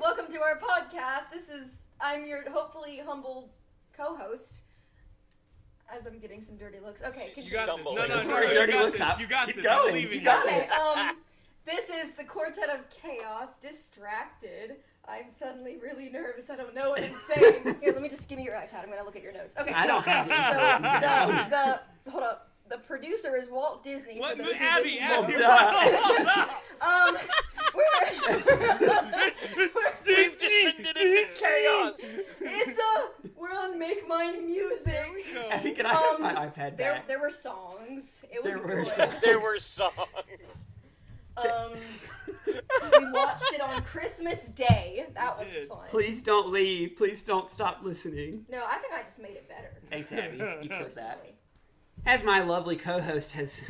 welcome to our podcast. I'm your hopefully humble co-host. As I'm getting some dirty looks. Okay, you got this. No, dirty looks up. You got Keep this. going. I believe in You got you. it. Okay, this is the Quartet of Chaos, Distracted. I'm suddenly really nervous. I don't know what I'm saying. Here, let me just give me your iPad. I'm going to look at your notes. Okay. I don't have it. So, hold up. The producer is Walt Disney. What? For those who Abby, didn't know. We've descended into chaos. We're on Make Mine Music. Abby, can I have my iPad back? There were songs. It was There were good. songs. There were songs. We watched it on Christmas Day. That was fun. Please don't leave. Please don't stop listening. No, I think I just made it better. Thanks, Abby. You killed that. Personally. As my lovely co-host has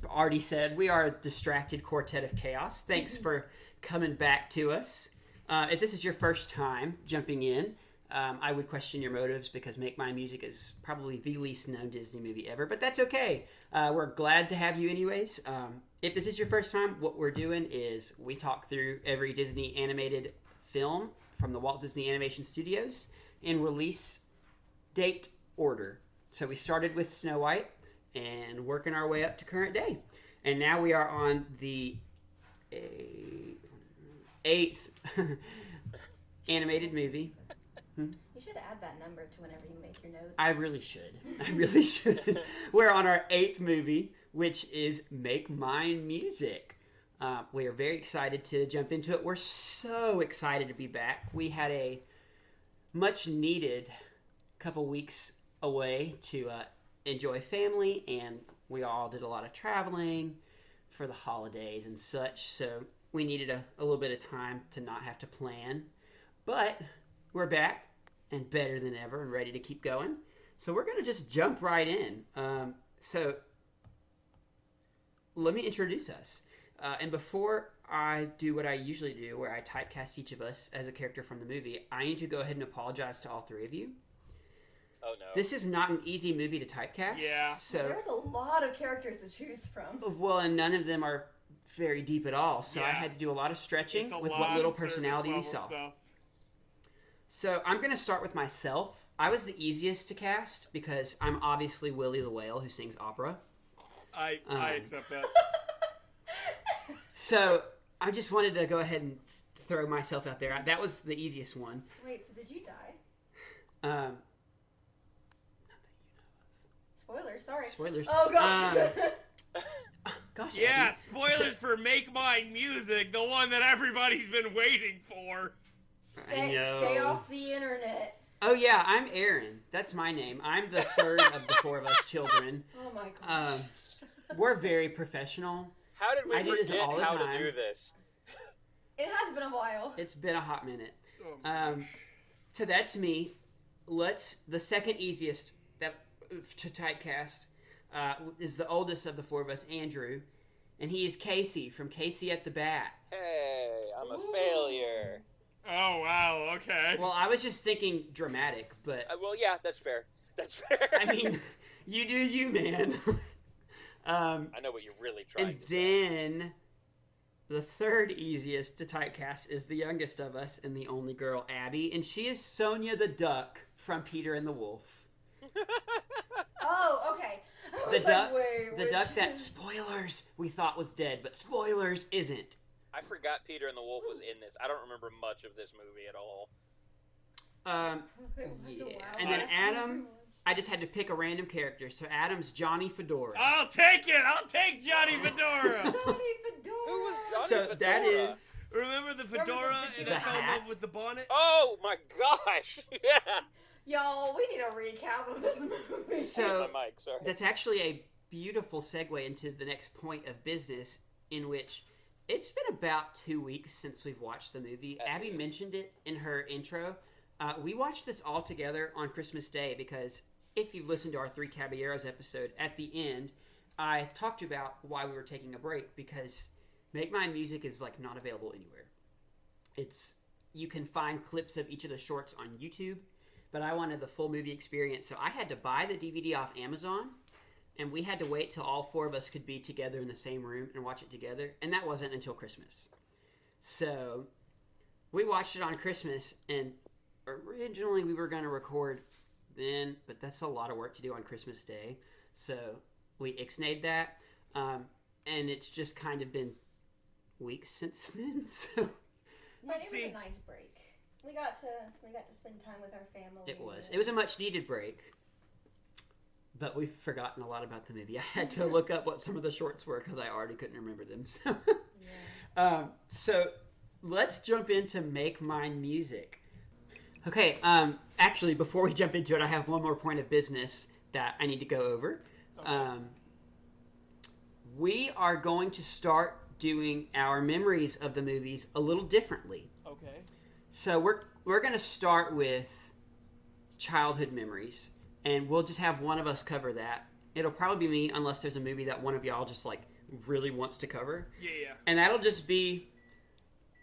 already said, we are a distracted quartet of chaos. Thanks for coming back to us. If this is your first time jumping in, I would question your motives because Make My Music is probably the least known Disney movie ever, but that's okay. We're glad to have you anyways. If this is your first time, what we're doing is we talk through every Disney animated film from the Walt Disney Animation Studios in release date order. So we started with Snow White and working our way up to current day. And now we are on the 8th animated movie. You should add that number to whenever you make your notes. I really should. We're on our 8th movie, which is Make Mine Music. We are very excited to jump into it. We're so excited to be back. We had a much needed couple weeks away to enjoy family, and we all did a lot of traveling for the holidays and such, so we needed a little bit of time to not have to plan. But we're back and better than ever and ready to keep going. So we're going to just jump right in. So let me introduce us. And before I do what I usually do, where I typecast each of us as a character from the movie, I need to go ahead and apologize to all three of you. Oh no. This is not an easy movie to typecast. Yeah. So There's a lot of characters to choose from. well, and none of them are very deep at all. So I Yeah. had to do a lot of stretching It's a with lot what little of surface personality we level saw. stuff. So I'm going to start with myself. I was the easiest to cast because I'm obviously Willie the Whale who sings opera. I accept that. So I just wanted to go ahead and throw myself out there. That was the easiest one. Wait, so did you die? Spoilers, sorry. Spoilers. Oh, gosh. Gosh. Yeah, Abby. spoilers for Make Mine Music, the one that everybody's been waiting for. I know. Stay off the internet. Oh yeah, I'm Aaron. That's my name. I'm the third of the four of us children. Oh, my gosh. We're very professional. How did we I do this forget all the how time. to do this? It has been a while. It's been a hot minute. Oh my gosh. So that's me. The second easiest to typecast is the oldest of the four of us, Andrew, and he is Casey from Casey at the Bat. Hey, I'm a Ooh. failure. Oh, wow, okay. Well, I was just thinking dramatic, but Well, yeah, that's fair. That's fair. I mean, you do you, man. I know what you're really trying And to say. then the third easiest to typecast is the youngest of us and the only girl, Abby, and she is Sonia the Duck from Peter and the Wolf. Oh, okay. I The was duck, like, wait, the which duck that is- spoilers we thought was dead, but spoilers isn't. I forgot Peter and the Wolf was in this. I don't remember much of this movie at all. It was a Yeah. while And then back. Adam, I just had to pick a random character. So Adam's Johnny Fedora. I'll take it. I'll take Johnny Fedora. Johnny Fedora. Who was Johnny So Fedora? that is Remember the fedora the and the I fell in hat? love with the bonnet? Oh my gosh! Yeah. Y'all, we need a recap of this movie. so My mic, sorry. that's actually a beautiful segue into the next point of business, in which it's been about 2 weeks since we've watched the movie. At Abby least. mentioned it in her intro. We watched this all together on Christmas Day because if you've listened to our Three Caballeros episode, at the end, I talked about why we were taking a break because Make Mine Music is like not available anywhere. You can find clips of each of the shorts on YouTube, but I wanted the full movie experience, so I had to buy the DVD off Amazon, and we had to wait till all four of us could be together in the same room and watch it together, and that wasn't until Christmas. So we watched it on Christmas, and originally we were going to record then, but that's a lot of work to do on Christmas Day. So we ixnayed that, and it's just kind of been weeks since then. So But it was a nice break. We got to spend time with our family. it was a much needed break. But we've forgotten a lot about the movie. I had to look up what some of the shorts were because I already couldn't remember them. So, so let's jump into Make Mine Music. Okay, actually, before we jump into it, I have one more point of business that I need to go over. Okay. We are going to start doing our memories of the movies a little differently. Okay. So we're going to start with childhood memories. And we'll just have one of us cover that. It'll probably be me, unless there's a movie that one of y'all just like really wants to cover. Yeah. And that'll just be,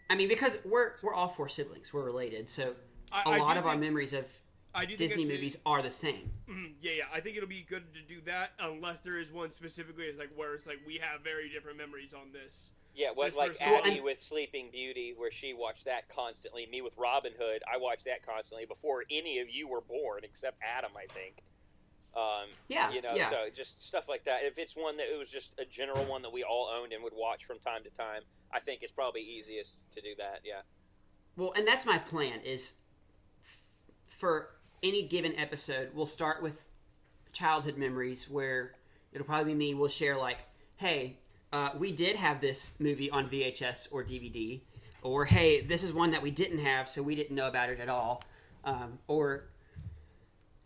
I mean, because we're all four siblings, we're related, so a lot of our memories of Disney movies are the same. Yeah. I think it'll be good to do that, unless there is one specifically where it's like we have very different memories on this. Yeah, like Abby with Sleeping Beauty, where she watched that constantly. Me with Robin Hood, I watched that constantly before any of you were born, except Adam, I think. So just stuff like that. If it's one that it was just a general one that we all owned and would watch from time to time, I think it's probably easiest to do that, yeah. Well, and that's my plan, is for any given episode, we'll start with childhood memories, where it'll probably be me. We'll share like, hey, we did have this movie on VHS or DVD, or hey, this is one that we didn't have, so we didn't know about it at all, or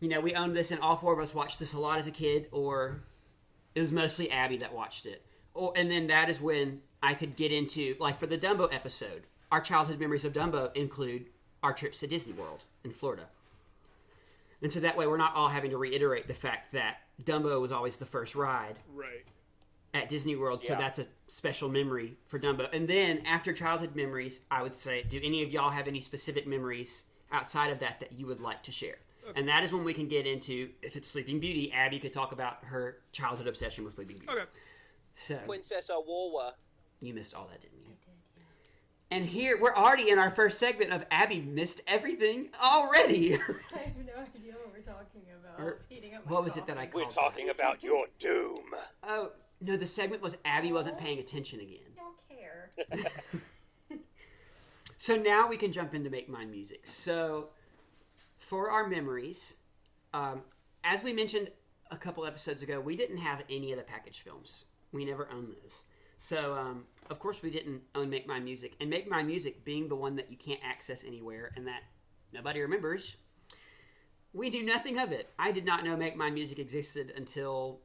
we owned this and all four of us watched this a lot as a kid, or it was mostly Abby that watched it. And then that is when I could get into, like for the Dumbo episode, our childhood memories of Dumbo include our trips to Disney World in Florida. And so that way we're not all having to reiterate the fact that Dumbo was always the first ride. Right. At Disney World, so that's a special memory for Dumbo. And then, after childhood memories, I would say, do any of y'all have any specific memories outside of that you would like to share? Okay. And that is when we can get into, if it's Sleeping Beauty, Abby could talk about her childhood obsession with Sleeping Beauty. Okay. So, Princess Awowa. You missed all that, didn't you? I did, yeah. And here, we're already in our first segment of Abby missed everything already. I have no idea what we're talking about. I was heating up my What was it that I called? We're talking about your doom. Oh, no, the segment was Abby wasn't paying attention again. I don't care. So now we can jump into Make Mine Music. So for our memories, as we mentioned a couple episodes ago, we didn't have any of the package films. We never owned those. So, of course, we didn't own Make Mine Music. And Make Mine Music being the one that you can't access anywhere and that nobody remembers, we do nothing of it. I did not know Make Mine Music existed until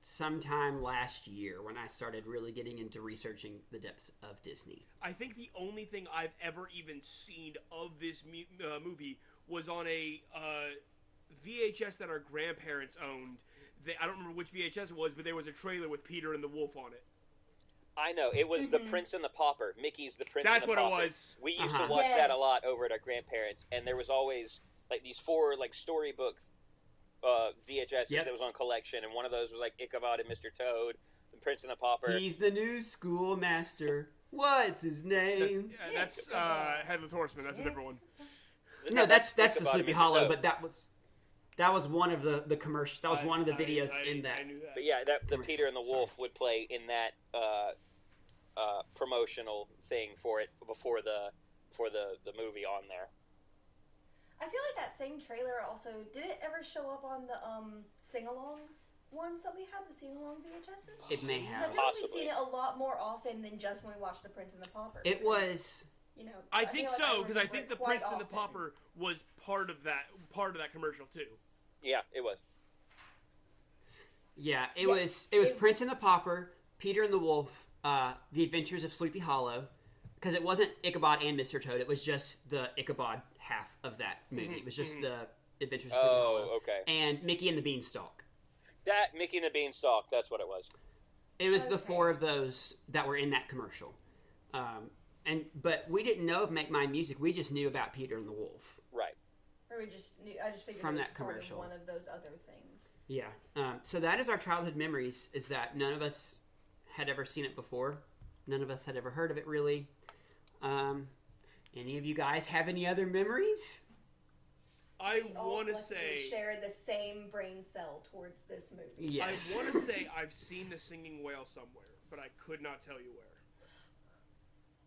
sometime last year when I started really getting into researching the depths of Disney. I think the only thing I've ever even seen of this movie was on a VHS that our grandparents owned. I don't remember which VHS it was, but there was a trailer with Peter and the Wolf on it. I know. It was The Prince and the Pauper. Mickey's The Prince and the Pauper. That's what it was. We used to watch that a lot over at our grandparents, and there was always like these 4 like storybook VHSs that was on collection, and one of those was like Ichabod and Mr. Toad, The Prince and the Pauper. He's the new schoolmaster. What's his name? That's Headless Horseman. That's a different one. No, that's the Sleepy Hollow, but that was one of the commercial. That was one of the videos in that. I knew that. But yeah, the Peter and the Wolf would play in that promotional thing for it before the movie on there. I feel like that same trailer also, did it ever show up on the sing-along ones that we had, the sing-along VHSs? It may have. I feel like we've seen it a lot more often than just when we watched The Prince and the Pauper. It was... I think so, because I think The Prince and the Pauper was part of that commercial too. Yeah, it was. Yeah, it was Prince and the Pauper, Peter and the Wolf, The Adventures of Sleepy Hollow, because it wasn't Ichabod and Mr. Toad, it was just the Ichabod half of that movie. It was just the Adventures of Sleepy Hollow. Oh, okay. And Mickey and the Beanstalk. That, Mickey and the Beanstalk, that's what it was. It was the 4 of those that were in that commercial. But we didn't know of Make Mine Music. We just knew about Peter and the Wolf. Right. Or I just figured from it was that part commercial. of one of those other things. Yeah. So that is our childhood memories, is that none of us had ever seen it before. None of us had ever heard of it, really. Any of you guys have any other memories? I We all want to collectively say share the same brain cell towards this movie. Yes. I want to say I've seen the singing whale somewhere, but I could not tell you where.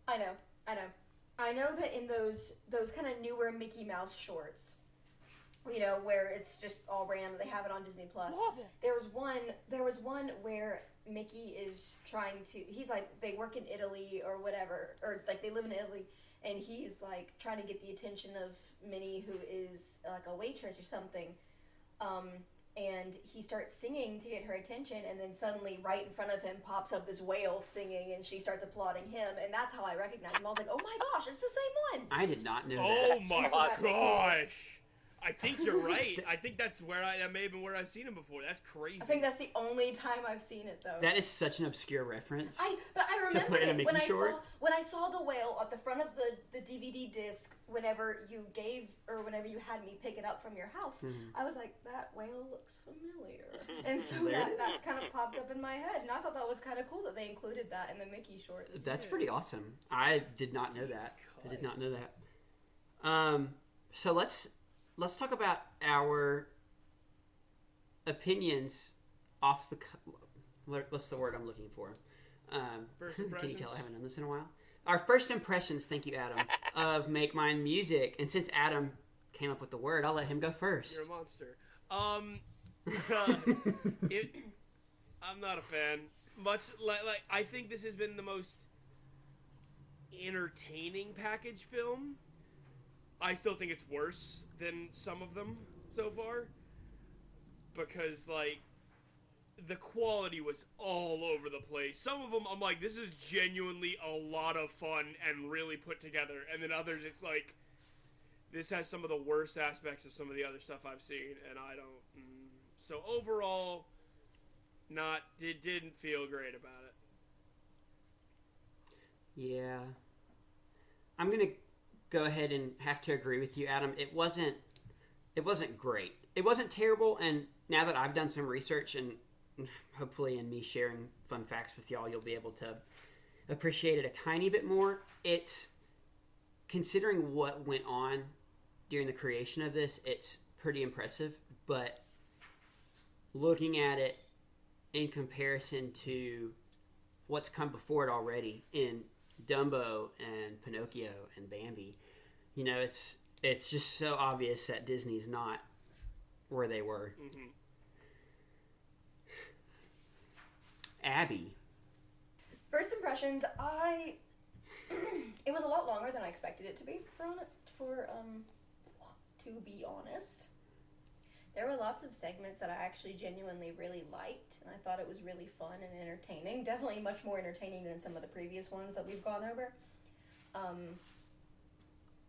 I know that in those kind of newer Mickey Mouse shorts, you know, where it's just all random. They have it on Disney Plus. There was one where Mickey is trying to. He's like, they work in Italy or whatever, or like they live in Italy, and he's like trying to get the attention of Minnie, who is like a waitress or something. And he starts singing to get her attention, and then suddenly, right in front of him, pops up this whale singing, and she starts applauding him, and that's how I recognized him. I was like, "Oh my gosh, it's the same one!" I did not know Oh that. my So that's gosh! I think you're right. I think that's that may have been where I've seen him before. That's crazy. I think that's the only time I've seen it, though. That is such an obscure reference. But I remember put in a it Mickey short? when I saw the whale at the front of the DVD disc. Whenever you had me pick it up from your house, I was like, that whale looks familiar, and so that's kind of popped up in my head, and I thought that was kind of cool that they included that in the Mickey shorts. That's pretty awesome. I did not know that. I did not know that. So let's talk about our opinions off the. What's the word I'm looking for? First Can you impressions? tell I haven't done this in a while? Our first impressions, thank you, Adam, of Make Mine Music. And since Adam came up with the word, I'll let him go first. You're a monster. I'm not a fan. Much like I think this has been the most entertaining package film. I still think it's worse than some of them so far, because like the quality was all over the place. Some of them I'm like, this is genuinely a lot of fun and really put together, and then others it's like, this has some of the worst aspects of some of the other stuff I've seen, and I don't. So overall, didn't feel great about it. Yeah. I'm going to go ahead and have to agree with you, Adam. It wasn't great. It wasn't terrible, and now that I've done some research and hopefully in me sharing fun facts with y'all, you'll be able to appreciate it a tiny bit more. It's, considering what went on during the creation of this, it's pretty impressive, but looking at it in comparison to what's come before it already in Dumbo and Pinocchio and Bambi, you know, it's just so obvious that Disney's not where they were. Mm-hmm. Abby. First impressions, it was a lot longer than I expected it to be, to be honest. There were lots of segments that I actually genuinely really liked, and I thought it was really fun and entertaining. Definitely much more entertaining than some of the previous ones that we've gone over.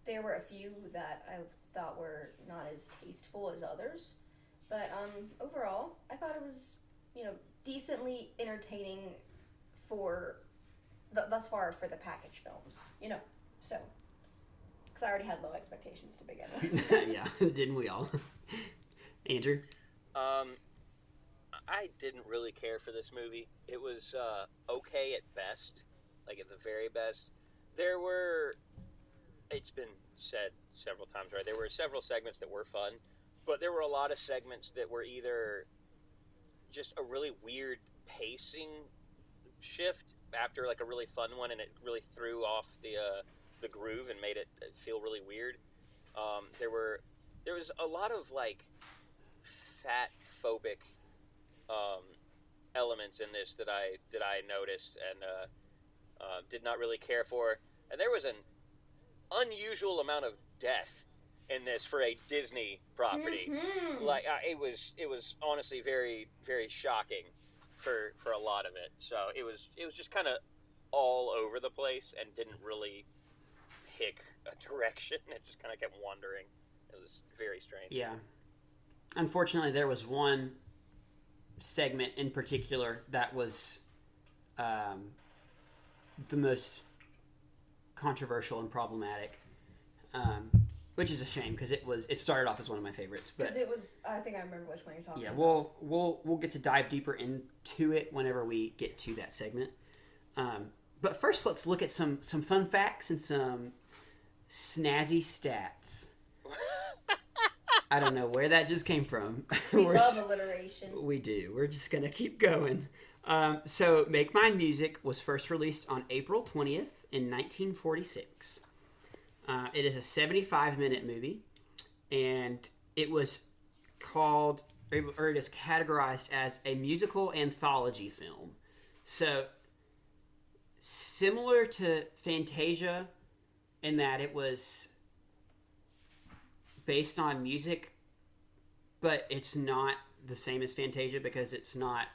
There were a few that I thought were not as tasteful as others, but overall, I thought it was, decently entertaining for thus far for the package films, so, because I already had low expectations to begin with. Yeah, didn't we all? Andrew? I didn't really care for this movie. It was okay at best, like at the very best. It's been said several times, right? There were several segments that were fun, but there were a lot of segments that were either just a really weird pacing shift after like a really fun one, and it really threw off the groove and made it feel really weird. There was a lot of like fat phobic elements in this that I noticed and did not really care for, and there was an unusual amount of death in this for a Disney property. Mm-hmm. Like it was honestly very, very shocking for a lot of it. So it was just kind of all over the place and didn't really pick a direction. It just kind of kept wandering. It was very strange. Yeah. Unfortunately, there was one segment in particular that was the most controversial and problematic, which is a shame because it started off as one of my favorites. Because it was, I think I remember which one you're talking about. Yeah, we'll get to dive deeper into it whenever we get to that segment. But first, let's look at some fun facts and some snazzy stats. I don't know where that just came from. We love alliteration. We do. We're just going to keep going. So, Make Mine Music was first released on April 20th in 1946. It is a 75-minute movie, and it was called, or it is categorized as a musical anthology film. So, similar to Fantasia in that it was based on music, but it's not the same as Fantasia because it's not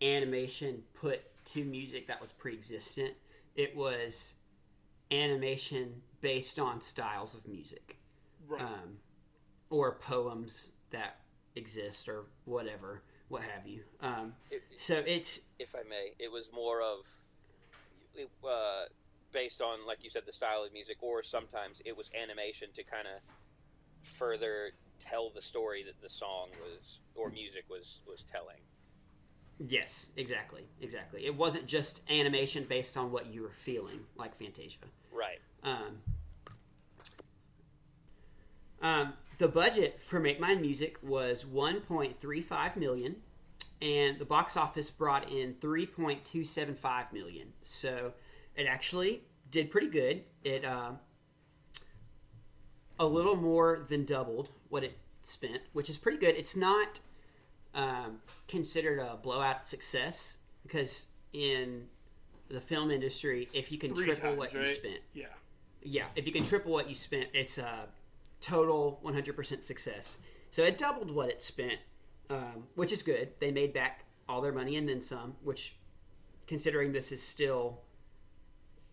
animation put to music that was pre-existent. It was animation based on styles of music, Right. or poems that exist or whatever, what have you. So it's, if I may, it was more of based on, like you said, the style of music, or sometimes it was animation to kind of further tell the story that the song was or music was telling. yes, exactly. It wasn't just animation based on what you were feeling, like Fantasia. Right. The budget for Make Mine Music was $1.35 million, and the box office brought in $3.275 million. So it actually did pretty good. It a little more than doubled what it spent, which is pretty good. It's not considered a blowout success because in the film industry, if you can triple what you spent, if you can triple what you spent, it's a total 100% success. So it doubled what it spent, which is good. They made back all their money and then some, which, considering this is still,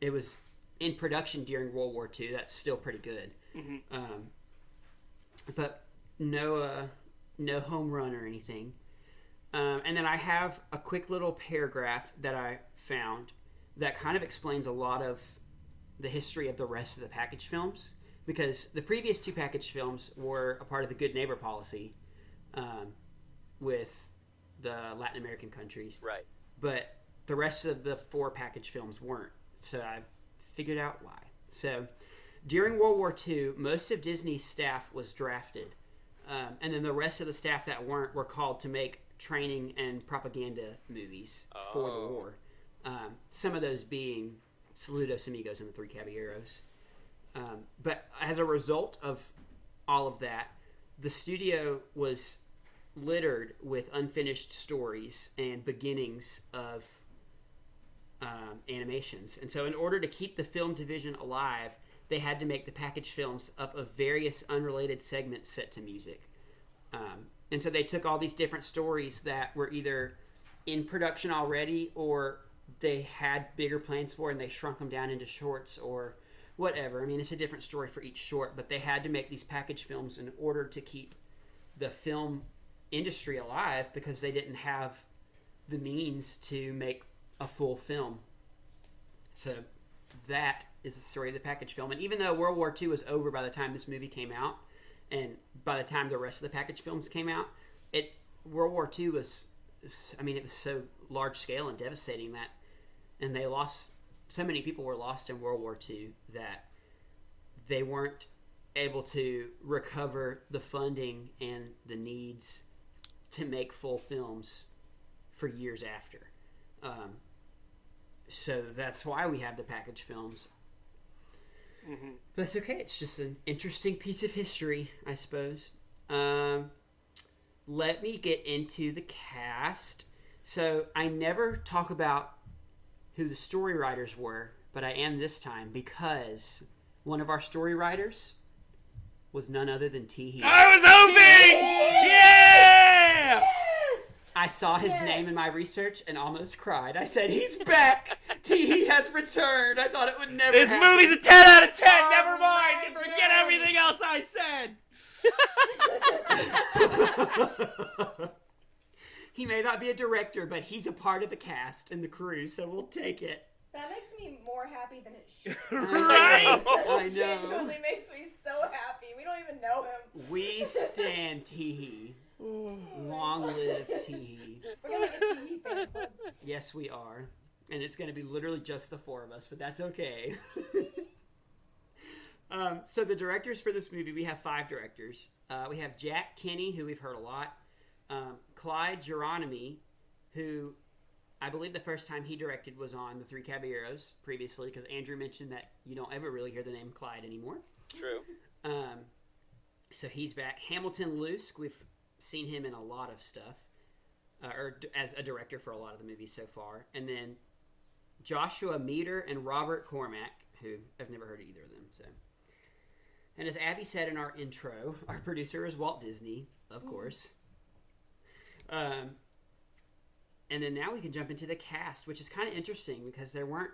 it was in production during World War II, that's still pretty good. Mm-hmm. But no home run or anything. And then I have a quick little paragraph that I found that kind of explains a lot of the history of the rest of the package films, because the previous two package films were a part of the Good Neighbor policy with the Latin American countries. Right. But the rest of the four package films weren't. So I figured out why. So during World War II, most of Disney's staff was drafted. And then the rest of the staff that weren't were called to make training and propaganda movies for the war. Some of those being Saludos Amigos and the Three Caballeros. But as a result of all of that, the studio was littered with unfinished stories and beginnings of animations. And so in order to keep the film division alive, they had to make the package films up of various unrelated segments set to music. And so they took all these different stories that were either in production already or they had bigger plans for and they shrunk them down into shorts or whatever. I mean, it's a different story for each short, but they had to make these package films in order to keep the film industry alive because they didn't have the means to make a full film. So that is the story of the package film. And even though World War II was over by the time this movie came out, and by the time the rest of the package films came out, World War II was, I mean, it was so large scale and devastating that, and they lost, so many people were lost in World War II that they weren't able to recover the funding and the needs to make full films for years after. So that's why we have the package films. Mm-hmm. But it's okay. It's just an interesting piece of history, I suppose. Let me get into the cast. So I never talk about who the story writers were, but I am this time because one of our story writers was none other than Teehee. I was hoping! Yeah! Yes! I saw his name in my research and almost cried. I said, he's back! Teehee has returned! I thought it would never This happen. movie's a 10 out of 10! Oh, Never mind! my Forget God. everything else I said! He may not be a director, but he's a part of the cast and the crew, so we'll take it. That makes me more happy than it should. Right? I It know. genuinely makes me so happy. We don't even know him. We stand Teehee. Long live Teehee. We're gonna make a TV fan club. Yes, we are. And it's going to be literally just the four of us, but that's okay. So the directors for this movie, we have 5 directors. We have Jack Kinney, who we've heard a lot. Clyde Geronimi, who I believe the first time he directed was on The Three Caballeros previously, because Andrew mentioned that you don't ever really hear the name Clyde anymore. True. So he's back. Hamilton Luske, we've seen him in a lot of stuff, or as a director for a lot of the movies so far. And then Joshua Meter and Robert Cormack, who I've never heard of either of them. So, and as Abby said in our intro, our producer is Walt Disney, of course. And then now we can jump into the cast, which is kind of interesting because there weren't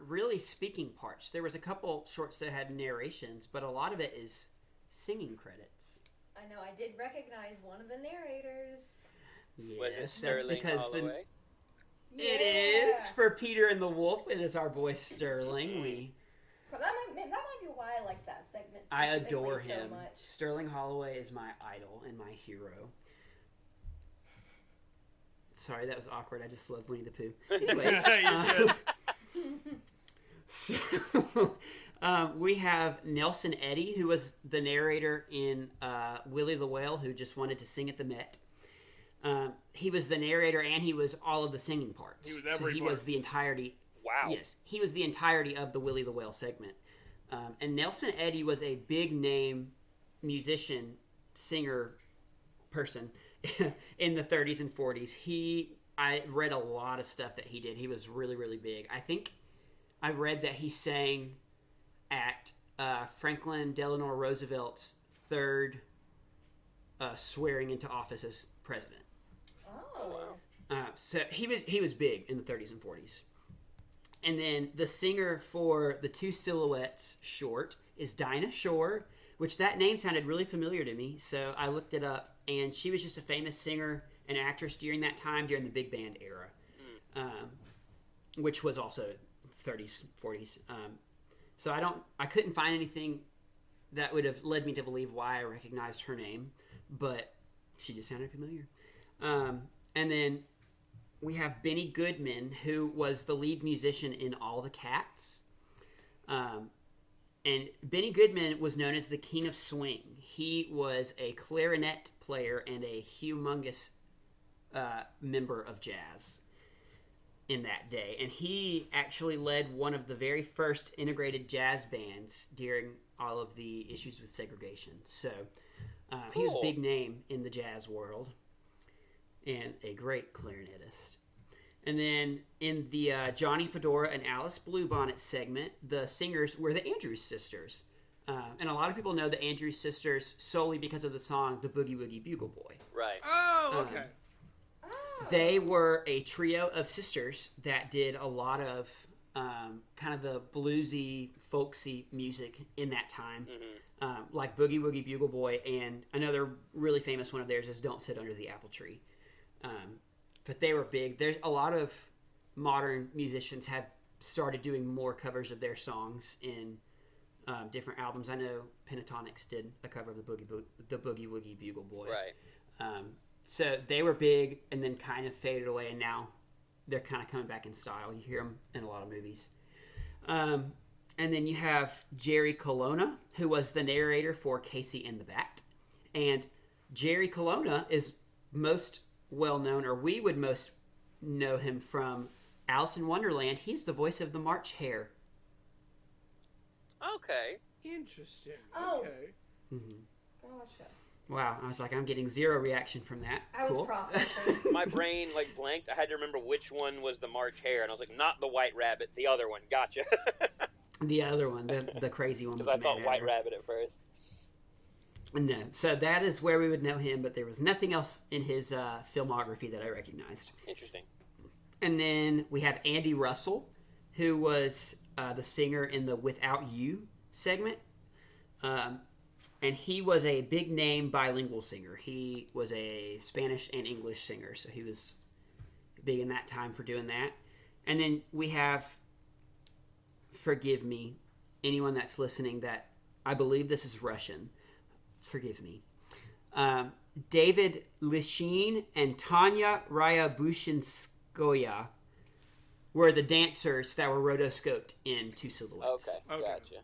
really speaking parts. There was a couple shorts that had narrations, but a lot of it is singing credits. I know. I did recognize one of the narrators. Yes, Was it Sterling that's because Holloway? it is for Peter and the Wolf. It is our boy Sterling. That might be why I like that segment. I adore so him. much. Sterling Holloway is my idol and my hero. Sorry, that was awkward. I just love Winnie the Pooh. Anyways, so we have Nelson Eddy, who was the narrator in Willie the Whale, who just wanted to sing at the Met. He was the narrator, and he was all of the singing parts. He was every he part. was the entirety. Wow. Yes, he was the entirety of the Willie the Whale segment. And Nelson Eddy was a big name musician, singer, person in the 30s and 40s. I read a lot of stuff that he did. He was really, really big. I think I read that he sang at Franklin Delano Roosevelt's third swearing into office as president. Oh. So he was big in the 30s and 40s. And then the singer for the Two Silhouettes short is Dinah Shore, which that name sounded really familiar to me. So I looked it up, and she was just a famous singer and actress during that time, during the big band era, which was also 30s, 40s. So I couldn't find anything that would have led me to believe why I recognized her name, but she just sounded familiar. And then we have Benny Goodman, who was the lead musician in All the Cats. And Benny Goodman was known as the King of Swing. He was a clarinet player and a humongous member of jazz in that day. And he actually led one of the very first integrated jazz bands during all of the issues with segregation. So he was a big name in the jazz world and a great clarinetist. And then in the Johnny Fedora and Alice Bluebonnet segment, the singers were the Andrews Sisters. And a lot of people know the Andrews Sisters solely because of the song The Boogie Woogie Bugle Boy. Right. Oh, okay. They were a trio of sisters that did a lot of kind of the bluesy, folksy music in that time. Like Boogie Woogie Bugle Boy, and another really famous one of theirs is Don't Sit Under the Apple Tree. But they were big. There's a lot of modern musicians have started doing more covers of their songs in different albums. I know Pentatonics did a cover of the Boogie Woogie Bugle Boy. Right. So they were big and then kind of faded away, and now they're kind of coming back in style. You hear them in a lot of movies. And then you have Jerry Colonna, who was the narrator for Casey and the Bat. And Jerry Colonna is most well known, or we would most know him from Alice in Wonderland. He's the voice of the March Hare. Okay. Interesting. Oh. Okay. Gotcha. Wow, I was like, I'm getting zero reaction from that. I was Cool. processing. My brain blanked. I had to remember which one was the March Hare, and I was like, not the White Rabbit, the other one. Gotcha. The other one, the crazy one. Because I thought White Rabbit at first. No, so that is where we would know him, but there was nothing else in his filmography that I recognized. Interesting. And then we have Andy Russell, who was the singer in the Without You segment. And he was a big name bilingual singer. He was a Spanish and English singer, so he was big in that time for doing that. And then we have, forgive me, anyone that's listening that I believe this is Russian. Forgive me. David Lishine and Tanya Ryabushinskoya were the dancers that were rotoscoped into silhouettes. Okay, gotcha.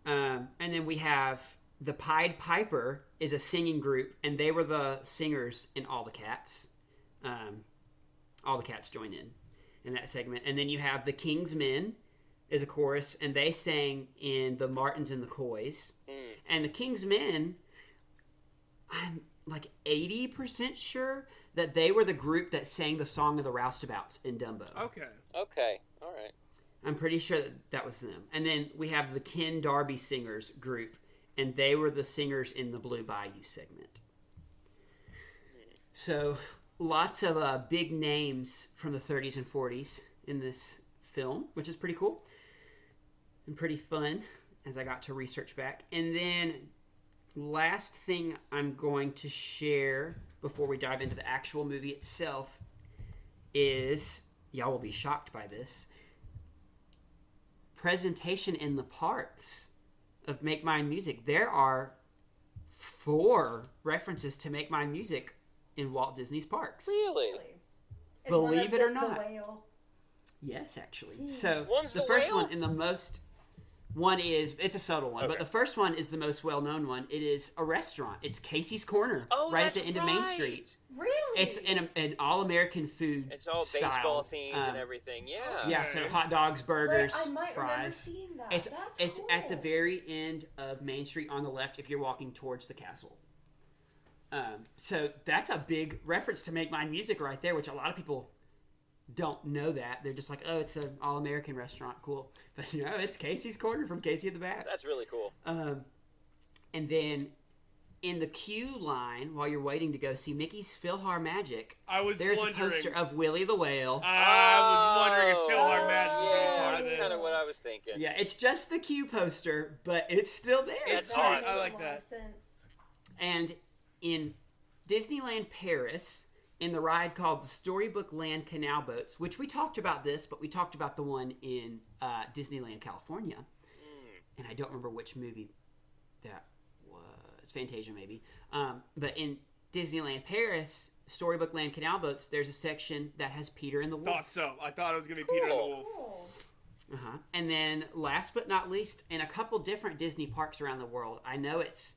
And then we have the Pied Piper is a singing group, and they were the singers in All the Cats. All the Cats join in that segment. And then you have the King's Men is a chorus, and they sang in the Martins and the Coys. And the King's Men, I'm like 80% sure that they were the group that sang the Song of the Roustabouts in Dumbo. Okay, all right. I'm pretty sure that was them. And then we have the Ken Darby Singers group, and they were the singers in the Blue Bayou segment. So lots of big names from the 30s and 40s in this film, which is pretty cool and pretty fun as I got to research back. And then last thing I'm going to share before we dive into the actual movie itself is, y'all will be shocked by this, presentation in the parks of Make Mine Music. There are 4 references to Make Mine Music in Walt Disney's parks. Really? Believe it or not. The whale? Yes, actually. So One's the the first whale? one and the most one is, it's a subtle one, but the first one is the most well-known one. It is a restaurant. It's Casey's Corner, right at the end of Main Street. Really? It's an all-American food It's all style. baseball themed and everything. Yeah. Yeah, so hot dogs, burgers, Wait, I might remember fries. seeing that. It's That's cool. at the very end of Main Street on the left if you're walking towards the castle. So that's a big reference to Make Mine Music right there, which a lot of people don't know that. They're just like, oh, it's an all-American restaurant, cool. But no, it's Casey's Corner from Casey at the Bat. That's really cool. And then in the queue line, while you're waiting to go see Mickey's Philhar Magic, there's a poster of Willie the Whale. I was wondering if Philhar Magic was Yeah, part of that's this. kind of what I was thinking. Yeah, it's just the queue poster, but it's still there. It's cute. awesome. I like Makes a lot that. of sense. And in Disneyland Paris, in the ride called the Storybook Land Canal Boats, which we talked about this, but we talked about the one in Disneyland California. And I don't remember which movie that was. Fantasia, maybe. But in Disneyland Paris, Storybook Land Canal Boats, there's a section that has Peter and the Wolf. Thought so. I thought it was going to be Peter and the Wolf. Cool. And then last but not least, in a couple different Disney parks around the world, I know it's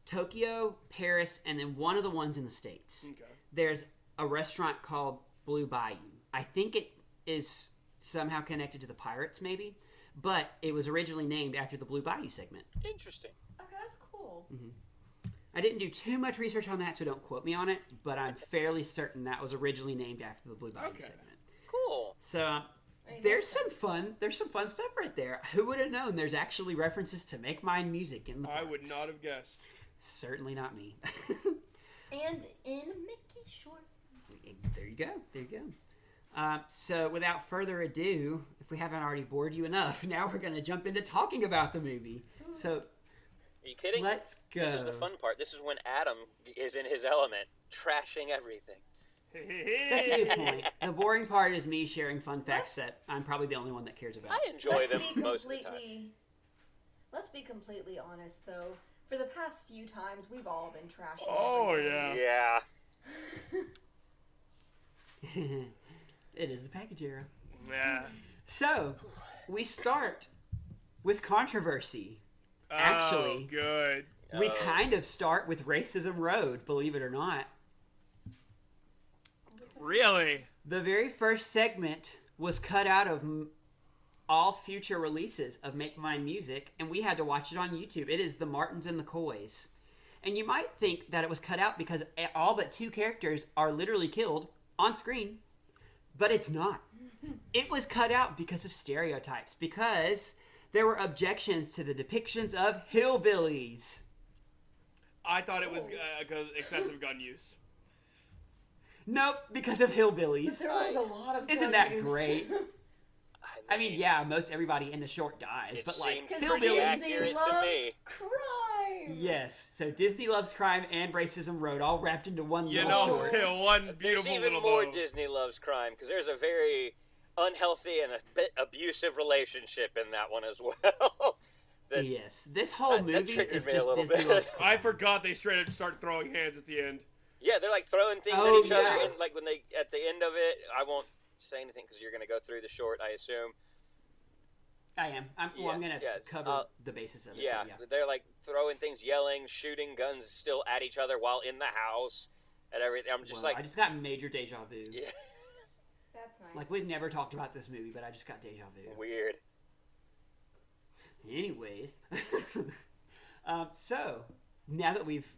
Tokyo, Paris, and then one of the ones in the States. Okay. There's a restaurant called Blue Bayou. I think it is somehow connected to the Pirates, maybe, but it was originally named after the Blue Bayou segment. Interesting. Okay, that's cool. I didn't do too much research on that, so don't quote me on it, but I'm fairly certain that was originally named after the Blue Bayou segment. Cool. So I mean, there's makes some fun stuff right there. Who would have known there's actually references to Make Mine Music in the parks? I would not have guessed. Certainly not me. And in Mickey shorts. There you go. So without further ado, if we haven't already bored you enough, now we're going to jump into talking about the movie. So Are you kidding? let's go. This is the fun part. This is when Adam is in his element, trashing everything. That's a good point. The boring part is me sharing fun facts that I'm probably the only one that cares about. I enjoy them most of the time. Let's be completely honest, though. For the past few times, we've all been trashing. Oh, everything. yeah. Yeah. It is the package era. Yeah. So, we start with controversy. Actually, Oh, good. we kind of start with Racism Road, believe it or not. Really? The very first segment was cut out of all future releases of Make Mine Music, and we had to watch it on YouTube. It is the Martins and the Coys. And you might think that it was cut out because all but 2 characters are literally killed on screen, but it's not. It was cut out because of stereotypes, because there were objections to the depictions of hillbillies. I thought it was because excessive gun use. Nope, because of hillbillies. There was a lot of Isn't gun that use. great? I mean, yeah, most everybody in the short dies, It but like seems Because pretty hillbillies. Disney accurate to loves me. crime. Yes, so Disney Loves Crime and Racism Road all wrapped into one You little know, short. one There's beautiful even little more bow. Disney Loves Crime because there's a very unhealthy and a bit abusive relationship in that one as well. That- Yes, this whole that movie triggered is me a just little Disney bit. Loves Crime. I forgot they straight up start throwing hands at the end. Yeah, they're like throwing things Oh, at each other, yeah. and like when they at the end of it, I won't say anything because you're going to go through the short, I assume. I am. I'm going to cover the basis of it. Yeah, they're like throwing things, yelling, shooting guns still at each other while in the house and everything. I'm just I just got major deja vu. Yeah. That's nice. Like, we've never talked about this movie, but I just got deja vu. Weird. Anyways. So, now that we've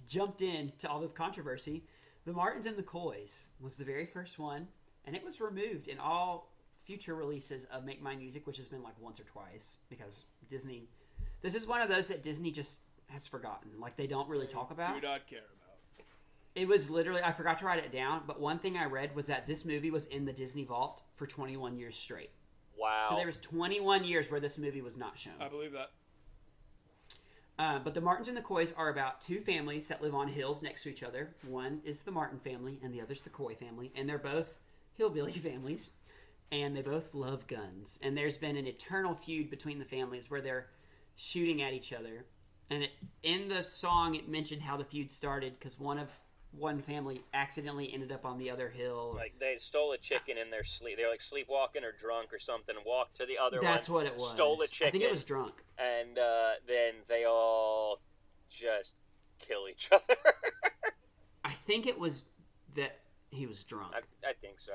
jumped into all this controversy, The Martins and the Coys was the very first one, and it was removed in all future releases of Make Mine Music, which has been like once or twice, because Disney... This is one of those that Disney just has forgotten. Like, they don't really talk about. Do not care about. It was literally... I forgot to write it down, but one thing I read was that this movie was in the Disney Vault for 21 years straight. Wow. So there was 21 years where this movie was not shown. I believe that. But the Martins and the Coys are about two families that live on hills next to each other. One is the Martin family, and the other's the Coy family, and they're both hillbilly families. And they both love guns. And there's been an eternal feud between the families where they're shooting at each other. And in the song, it mentioned how the feud started because one family accidentally ended up on the other hill. Like, they stole a chicken in their sleep. They're like sleepwalking or drunk or something, walked to the other one. That's what it was. Stole a chicken. I think it was drunk. And then they all just kill each other. I think it was that he was drunk. I think so.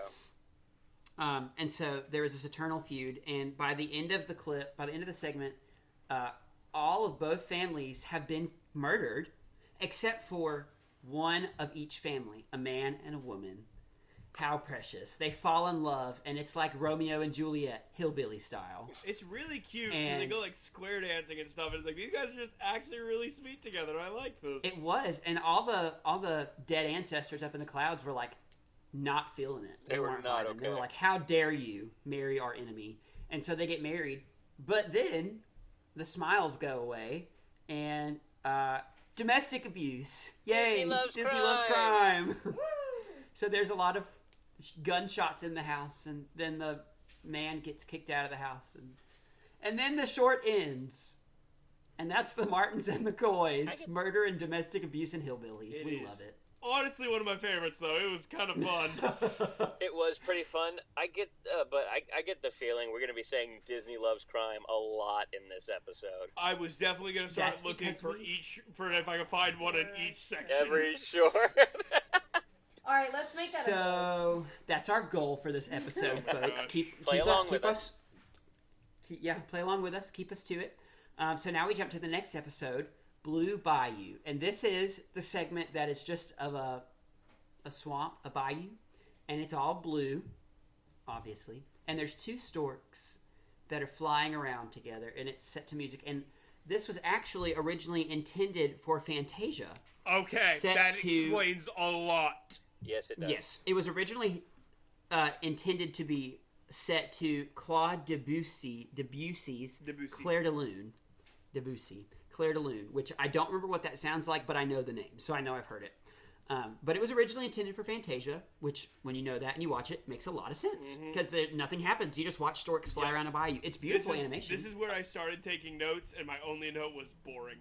And so there was this eternal feud, and by the end of the segment, all of both families have been murdered, except for one of each family, a man and a woman. How precious. They fall in love, and it's like Romeo and Juliet, hillbilly style. It's really cute, and they go like square dancing and stuff, and it's like, these guys are just actually really sweet together. I like this. It was, and all the dead ancestors up in the clouds were like, not feeling it. They were not okay. They were like, how dare you marry our enemy? And so they get married. But then the smiles go away and domestic abuse. Yay! Disney loves crime. So there's a lot of gunshots in the house, and then the man gets kicked out of the house, and then the short ends. And that's the Martins and the Coys. Murder and domestic abuse and hillbillies. We love it. Honestly, one of my favorites, though. It was kind of fun. It was pretty fun. I get the feeling we're going to be saying Disney loves crime a lot in this episode. I was definitely going to start looking for if I can find one in each section. Every short. All right, let's make that. So that's our goal for this episode, folks. Play along with us. Play along with us. Keep us to it. So now we jump to the next episode. Blue Bayou, and this is the segment that is just of a swamp, a bayou, and it's all blue, obviously, and there's two storks that are flying around together, and it's set to music, and this was actually originally intended for Fantasia. Okay, that explains a lot. Yes, it does. Yes, it was originally intended to be set to Claude Debussy's Clair de Lune. Clair de Lune, which I don't remember what that sounds like, but I know the name, so I know I've heard it. But it was originally intended for Fantasia, which, when you know that and you watch it, makes a lot of sense. Because nothing happens. You just watch storks fly around a bayou. It's beautiful animation. This is where I started taking notes, and my only note was boring.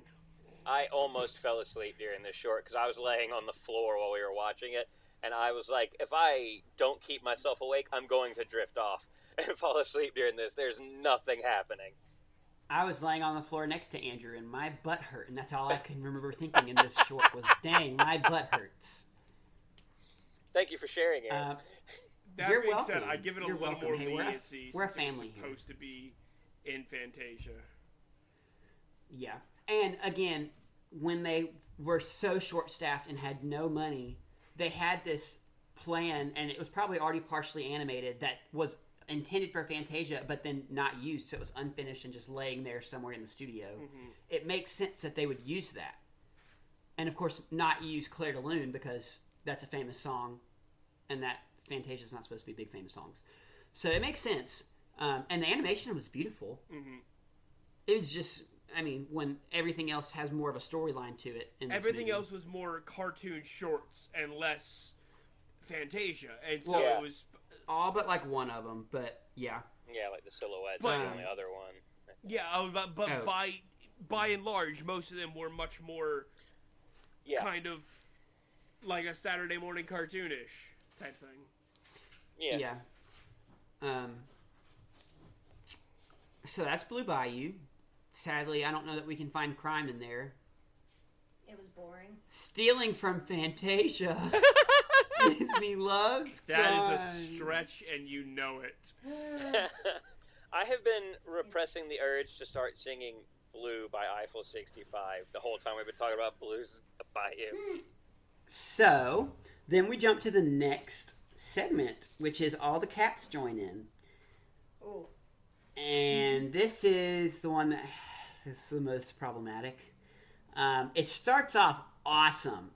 I almost fell asleep during this short, because I was laying on the floor while we were watching it, and I was like, if I don't keep myself awake, I'm going to drift off and fall asleep during this. There's nothing happening. I was laying on the floor next to Andrew, and my butt hurt, and that's all I can remember thinking in this short was, dang, my butt hurts. Thank you for sharing, Aaron. That You're being welcome. said, I give it a You're little welcome. more Hey, leniency we're a since family it was supposed to be in Fantasia. Yeah. And, again, when they were so short-staffed and had no money, they had this plan, and it was probably already partially animated, that was intended for Fantasia, but then not used, so it was unfinished and just laying there somewhere in the studio. It makes sense that they would use that. And, of course, not use Clair de Lune, because that's a famous song, and that Fantasia's not supposed to be big famous songs. So it makes sense. And the animation was beautiful. It was just, I mean, when everything else has more of a storyline to it. Everything else was more cartoon shorts and less Fantasia. And so it was... All but like one of them, but yeah. Yeah, like the silhouettes on the other one. Yeah, but by and large, most of them were much more kind of like a Saturday morning cartoonish type thing. Yeah. So that's Blue Bayou. Sadly, I don't know that we can find crime in there. It was boring. Stealing from Fantasia. Disney loves crime. That is a stretch, and you know it. I have been repressing the urge to start singing Blue by Eiffel 65 the whole time we've been talking about Blues Bayou. So, then we jump to the next segment, which is all the cats join in. Ooh. And this is the one that is the most problematic. It starts off awesome.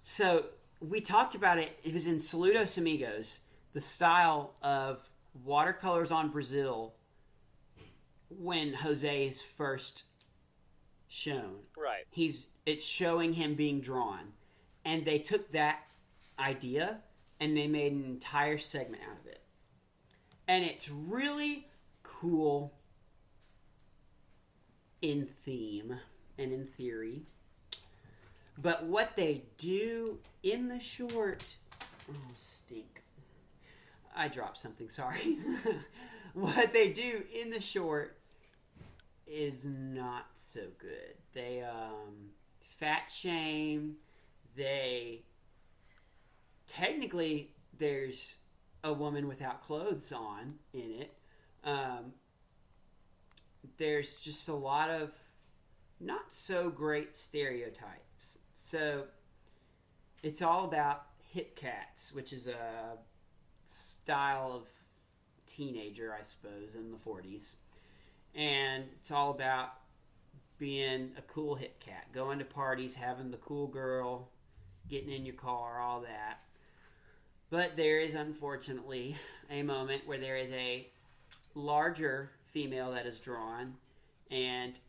So, we talked about it. It was in Saludos Amigos, the style of watercolors on Brazil when Jose is first shown. Right. It's showing him being drawn. And they took that idea and they made an entire segment out of it. And it's really cool in theme and in theory. But what they do in the short... Oh, stink. I dropped something, sorry. What they do in the short is not so good. They fat shame. Technically, there's a woman without clothes on in it. There's just a lot of not so great stereotypes. So it's all about hip cats, which is a style of teenager, I suppose, in the 40s. And it's all about being a cool hip cat, going to parties, having the cool girl, getting in your car, all that. But there is, unfortunately, a moment where there is a larger female that is drawn, and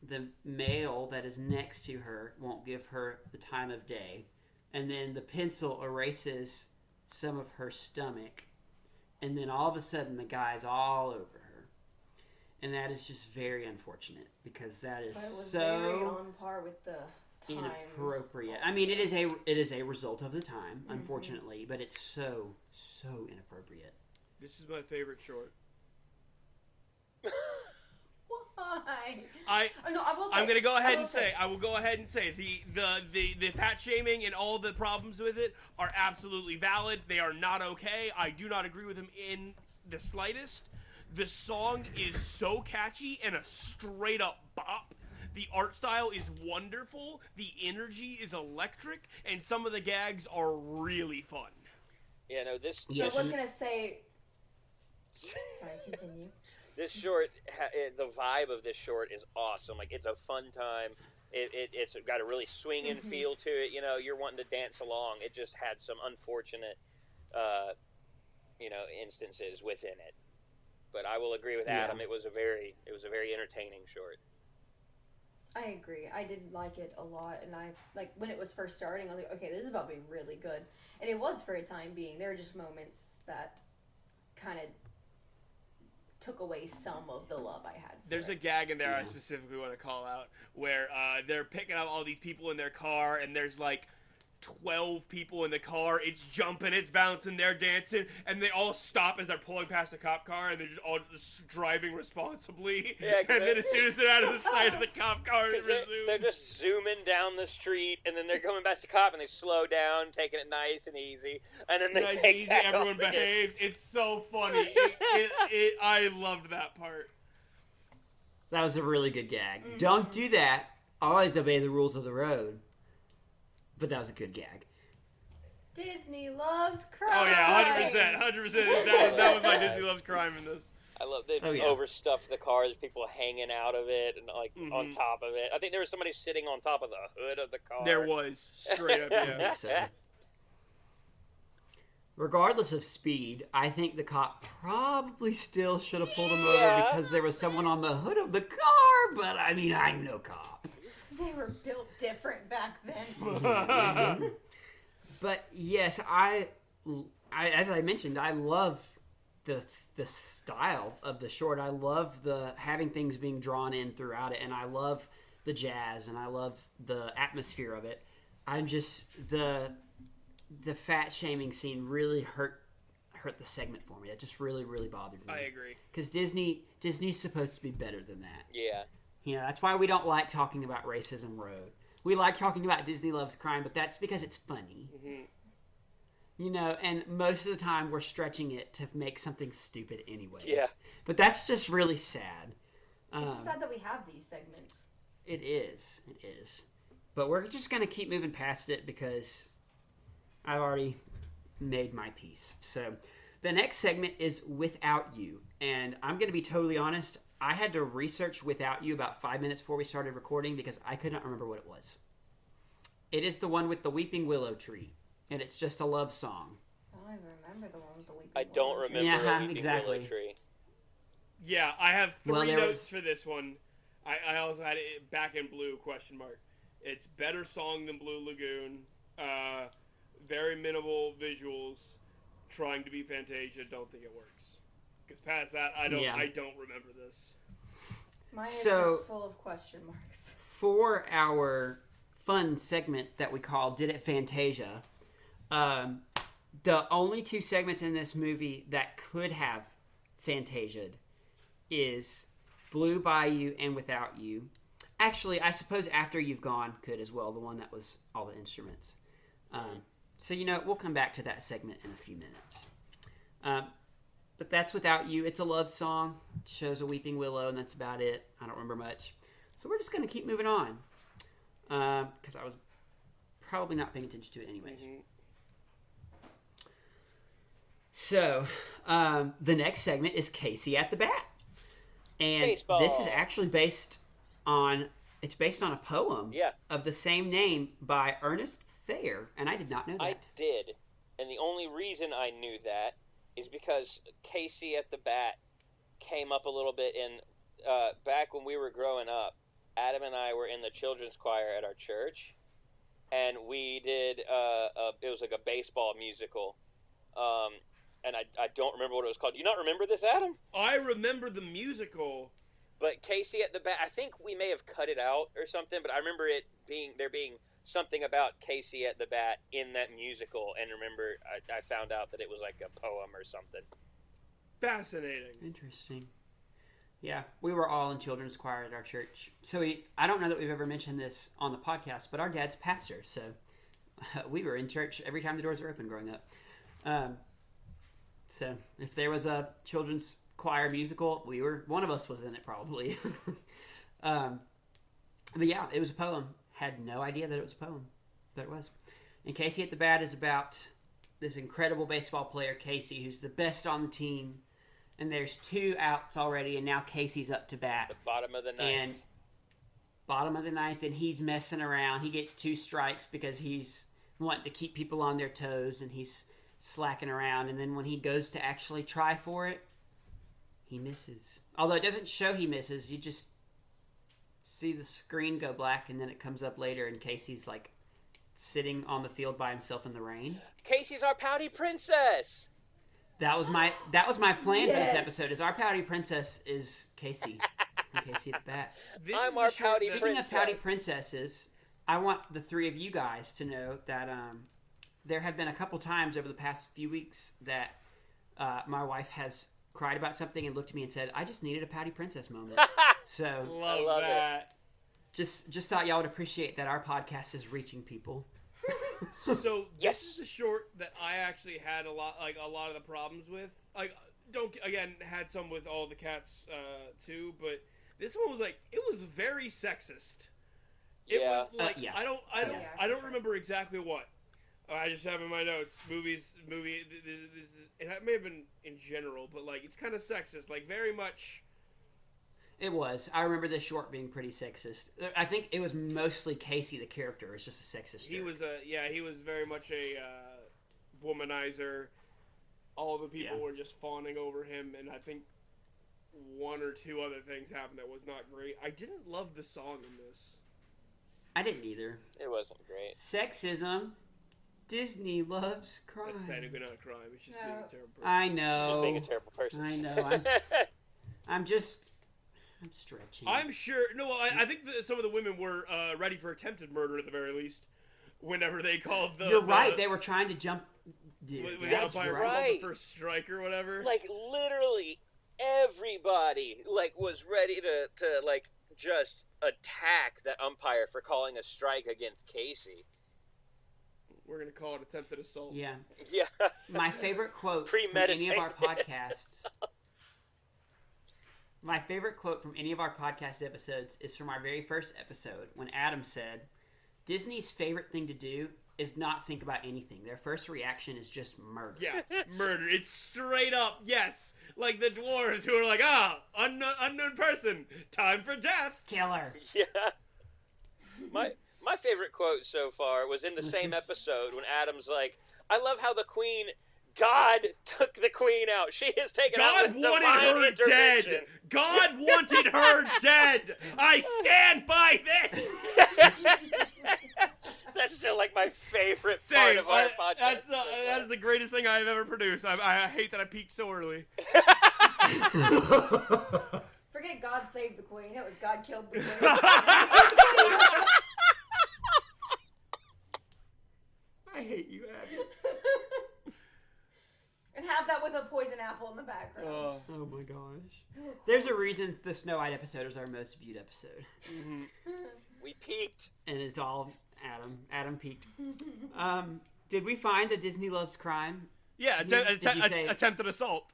the male that is next to her won't give her the time of day. And then the pencil erases some of her stomach, and then all of a sudden the guy's all over her. And that is just very unfortunate, because that is so very on par with the time inappropriate. also. I mean, it is a result of the time, unfortunately, but it's so inappropriate. This is my favorite short. Why? I will go ahead and say the fat shaming and all the problems with it are absolutely valid. They are not okay. I do not agree with him in the slightest. The song is so catchy and a straight up bop. The art style is wonderful. The energy is electric, and some of the gags are really fun. Yeah, no, this. Yes. I was gonna say. Sorry, continue. This short, the vibe of this short is awesome. Like, it's a fun time. It's got a really swinging feel to it. You know, you're wanting to dance along. It just had some unfortunate, instances within it. But I will agree with Adam. Yeah. It was a very entertaining short. I agree. I did like it a lot, and I like when it was first starting. I was like, okay, this is about to be really good, and it was for a time being. There were just moments that kind of took away some of the love I had for There's it. a gag in there I specifically want to call out where they're picking up all these people in their car, and there's like 12 people in the car. It's jumping, it's bouncing, they're dancing, and they all stop as they're pulling past a cop car, and they're just all just driving responsibly. Yeah, and then as soon as they're out of the sight of the cop car, it resumes. They're just zooming down the street, and then they're coming past the cop, and they slow down, taking it nice and easy, and then they Nice and take easy, that everyone off again. behaves. It's so funny. I loved that part. That was a really good gag. Don't do that. Always obey the rules of the road. But that was a good gag. Disney loves crime. Oh yeah, 100%. That was my Disney Loves Crime in this. I love they just overstuffed the car. There's people hanging out of it and like on top of it. I think there was somebody sitting on top of the hood of the car. There was straight up. Yeah. So, regardless of speed, I think the cop probably still should have pulled him over because there was someone on the hood of the car. But I mean, I'm no cop. They were built different back then. But yes, I as I mentioned, I love the style of the short. I love the having things being drawn in throughout it, and I love the jazz, and I love the atmosphere of it. I'm just the fat shaming scene really hurt hurt the segment for me. That just really, really bothered me. I agree. Because Disney's supposed to be better than that. Yeah. You know, that's why we don't like talking about Racism Road. We like talking about Disney Loves Crime, but that's because it's funny. Mm-hmm. You know, and most of the time we're stretching it to make something stupid anyways. Yeah. But that's just really sad. It's just sad that we have these segments. It is. It is. But we're just going to keep moving past it because I've already made my piece. So the next segment is Without You. And I'm going to be totally honest. I had to research Without You about 5 minutes before we started recording because I could not remember what it was. It is the one with the weeping willow tree. And it's just a love song. I don't even remember the one with the weeping I don't willow tree. remember Yeah, a weeping exactly. willow tree. Yeah, I have three there notes was- for this one. I also had it back in blue, question mark. It's better song than Blue Lagoon. Very minimal visuals. Trying to be Fantasia. Don't think it works. Because past that, I don't remember this. Mine is So- just full of question marks. For our fun segment that we call Did It Fantasia, the only two segments in this movie that could have Fantasia'd is Blue Bayou and Without You. Actually, I suppose After You've Gone could as well, the one that was all the instruments. So, you know, we'll come back to that segment in a few minutes. But that's Without You. It's a love song. It shows a weeping willow, and that's about it. I don't remember much. So we're just going to keep moving on. Because I was probably not paying attention to it anyways. Mm-hmm. So, the next segment is Casey at the Bat. And Baseball. this is actually based on a poem of the same name by Ernest Thayer, and I did not know that. I did. And the only reason I knew that is because Casey at the Bat came up a little bit in back when we were growing up. Adam and I were in the children's choir at our church, and we did it was like a baseball musical. And I don't remember what it was called. Do you not remember this, Adam? I remember the musical. But Casey at the Bat, I think we may have cut it out or something, but I remember there being something about Casey at the Bat in that musical, and remember I found out that it was like a poem or something. Fascinating. Interesting. Yeah, we were all in children's choir at our church. So I don't know that we've ever mentioned this on the podcast, but our dad's pastor, so we were in church every time the doors were open growing up. So if there was a children's choir musical, one of us was in it probably. But yeah, it was a poem. Had no idea that it was a poem, but it was. And Casey at the Bat is about this incredible baseball player, Casey, who's the best on the team. And there's 2 outs already, and now Casey's up to bat. The bottom of the ninth. And he's messing around. He gets 2 strikes because he's wanting to keep people on their toes, and he's slacking around. And then when he goes to actually try for it, he misses. Although it doesn't show he misses. You just see the screen go black, and then it comes up later, and Casey's like sitting on the field by himself in the rain. Casey's our pouty princess. That was my plan for this Yes. episode. Is our pouty princess is Casey. And Casey at the Bat. This I'm is our the short pouty that- Speaking princess. of pouty princesses, I want the 3 of you guys to know that there have been a couple times over the past few weeks that my wife has cried about something and looked at me and said, "I just needed a pouty princess moment." So Love that. just thought y'all would appreciate that our podcast is reaching people. So Yes. this is the short that I actually had a lot of the problems with. Like, had some with all the cats too, but this one was like, it was very sexist. It Yeah. was like Yeah. I don't Yeah, I don't for sure. remember exactly what. I just have in my notes movie. This is, it may have been in general, but like it's kind of sexist. Like very much. It was. I remember this short being pretty sexist. I think it was mostly Casey, the character, is just a sexist. He jerk. was he was very much a womanizer. All the people were just fawning over him, and I think 1 or 2 other things happened that was not great. I didn't love the song in this. I didn't either. It wasn't great. Sexism. Disney loves crime. That's technically not a crime. It's just being a terrible person. I She's know. just being a terrible person. I know. I'm stretching. I'm sure. No, I think that some of the women were ready for attempted murder at the very least. Whenever they called the. You're right. They were trying to jump Dude, When the that's umpire right. called the first strike or whatever. Like, literally everybody, like, was ready to like, just attack that umpire for calling a strike against Casey. We're going to call it attempted assault. Yeah. Yeah. My favorite quote from any of our podcasts. My favorite quote from any of our podcast episodes is from our very first episode when Adam said, Disney's favorite thing to do is not think about anything. Their first reaction is just murder. Yeah, murder. It's straight up, yes. Like the dwarves who are like, unknown person, time for death. Killer. Yeah. My favorite quote so far was in the same episode when Adam's like, I love how the queen, God took the queen out. She is taken out with divine wanted her intervention. dead. God wanted her dead. I stand by this. That's still like my favorite part of our podcast. That's the greatest thing I've ever produced. I hate that I peaked so early. Forget God saved the queen. It was God killed the queen. I hate you, Abby. And have that with a poison apple in the background. Oh my gosh. There's a reason the Snow White episode is our most viewed episode. Mm-hmm. We peaked. And it's all Adam. Adam peaked. Did we find a Disney Loves Crime? Yeah, attempted assault.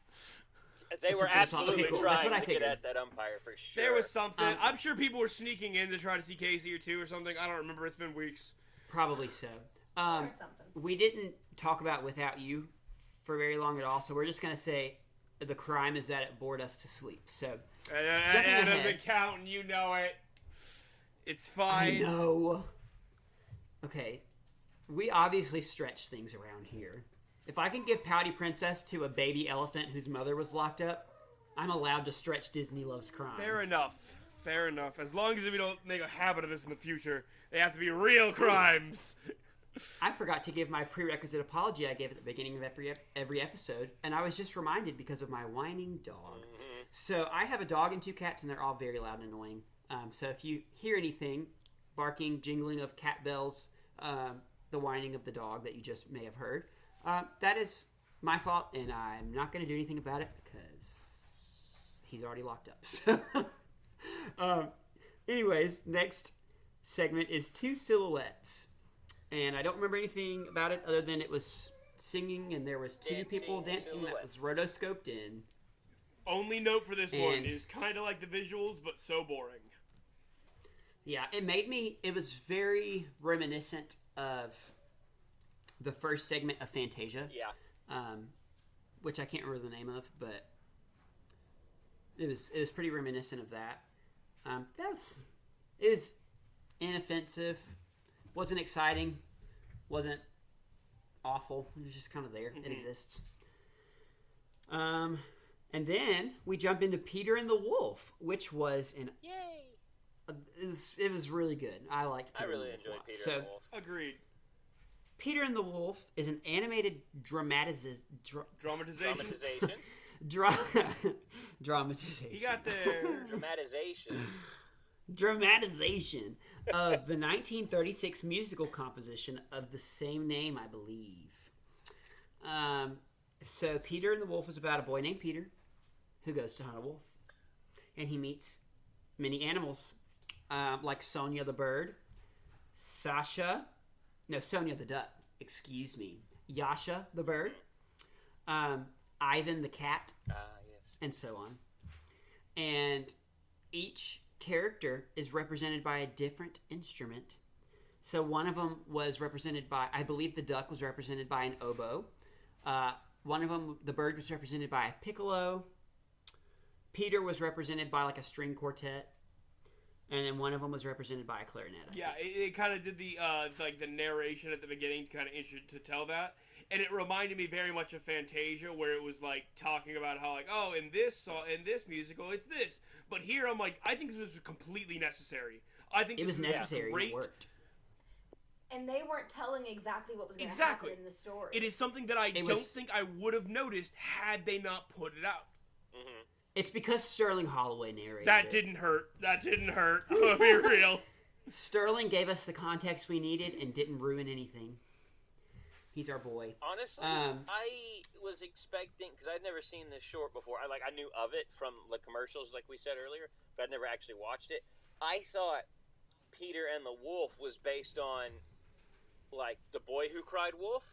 They were absolutely cool. trying to get at that umpire for sure. There was something. I'm sure people were sneaking in to try to see Casey or two or something. I don't remember. It's been weeks. Probably so. Or something. We didn't talk about Without You for very long at all, so we're just going to say the crime is that it bored us to sleep. So, That doesn't count, and you know it. It's fine. I know. Okay, we obviously stretch things around here. If I can give Pouty Princess to a baby elephant whose mother was locked up, I'm allowed to stretch Disney Loves Crime. Fair enough. Fair enough. As long as we don't make a habit of this in the future, they have to be real crimes. I forgot to give my prerequisite apology I gave at the beginning of every episode, and I was just reminded because of my whining dog. Mm-hmm. So I have a dog and two cats, and they're all very loud and annoying. So if you hear anything, barking, jingling of cat bells, the whining of the dog that you just may have heard, that is my fault, and I'm not going to do anything about it because he's already locked up. So, anyways, next segment is Two Silhouettes. And I don't remember anything about it other than it was singing and there was two people dancing that was rotoscoped in. Only note for this one is kind of like the visuals, but so boring. Yeah, it was very reminiscent of the first segment of Fantasia. Yeah. Which I can't remember the name of, but it was pretty reminiscent of that. It was inoffensive. Wasn't exciting, wasn't awful. It was just kind of there. It exists. And then we jump into Peter and the Wolf, which was it was really good. I liked Peter. I really and the Wolf enjoyed a lot. Peter and the Wolf. Agreed. Peter and the Wolf is an animated dramatization. Dramatization. He got there. Dramatization of the 1936 musical composition of the same name, I believe. So Peter and the Wolf is about a boy named Peter who goes to hunt a wolf. And he meets many animals, like Sonia the bird, Sonia the duck, excuse me, Yasha the bird, Ivan the cat, Yes. and so on. And each character is represented by a different instrument. So one of them was represented by, I believe the duck was represented by an oboe. One of them, the bird, was represented by a piccolo. Peter was represented by like a string quartet. And then one of them was represented by a clarinet. Yeah, it kind of did the the narration at the beginning to kind of to tell that. And it reminded me very much of Fantasia, where it was like talking about how like, oh, in this musical, it's this. But here, I'm like, I think this was completely necessary. I think it was necessary. Great. It worked. And they weren't telling exactly what was going to happen in the story. It is something that I don't think I would have noticed had they not put it out. Mm-hmm. It's because Sterling Holloway narrated That it. didn't hurt. I'm gonna be real. Sterling gave us the context we needed and didn't ruin anything. He's our boy. Honestly, I was expecting, because I'd never seen this short before. I knew of it from the commercials, like we said earlier, but I'd never actually watched it. I thought Peter and the Wolf was based on, like, The Boy Who Cried Wolf.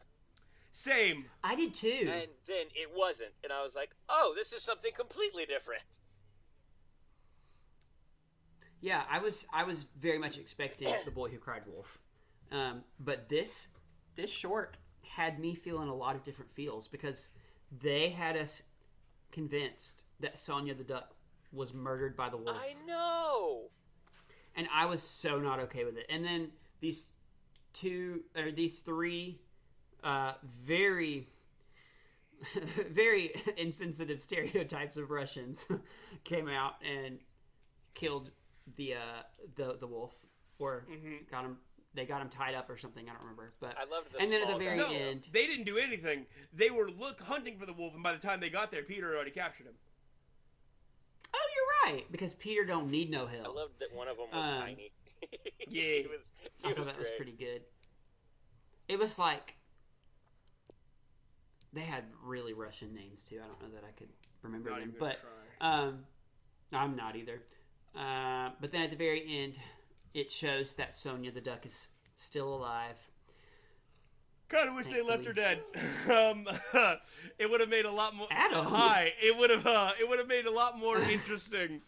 Same. I did too. And then it wasn't. And I was like, oh, this is something completely different. Yeah, I was very much expecting The Boy Who Cried Wolf. But this short had me feeling a lot of different feels because they had us convinced that Sonia the Duck was murdered by the wolf. I know. And I was so not okay with it. And then these three very very insensitive stereotypes of Russians came out and killed the wolf, or got him. They got him tied up or something. I don't remember. But I loved the and then at the small very guy. end, They didn't do anything. They were hunting for the wolf, and by the time they got there, Peter already captured him. oh, you're right, because Peter don't need no I help. loved that one of them was tiny. Yeah. he I thought was that was great. pretty good. It was like they had really Russian names too. I don't know that I could remember Not them, even but try. I'm not either. But then at the very end, it shows that Sonia the Duck is still alive. Kind of wish they left her dead. It would have made a lot more. Adam. Hi. It would have made a lot more interesting.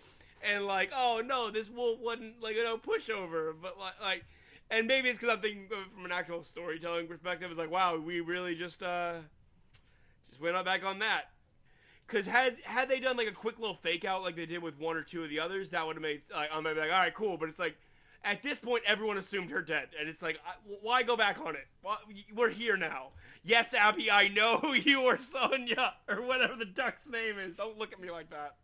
And like, oh no, this wolf wasn't like pushover, but like, and maybe it's because I'm thinking of it from an actual storytelling perspective. It's like, wow, we really just went on back on that. Because had they done like a quick little fake out like they did with one or two of the others, that would have made I might be like, all right, cool. But it's like, at this point, everyone assumed her dead, and it's like, why go back on it? We're here now. Yes, Abby, I know you are Sonia or whatever the duck's name is. Don't look at me like that.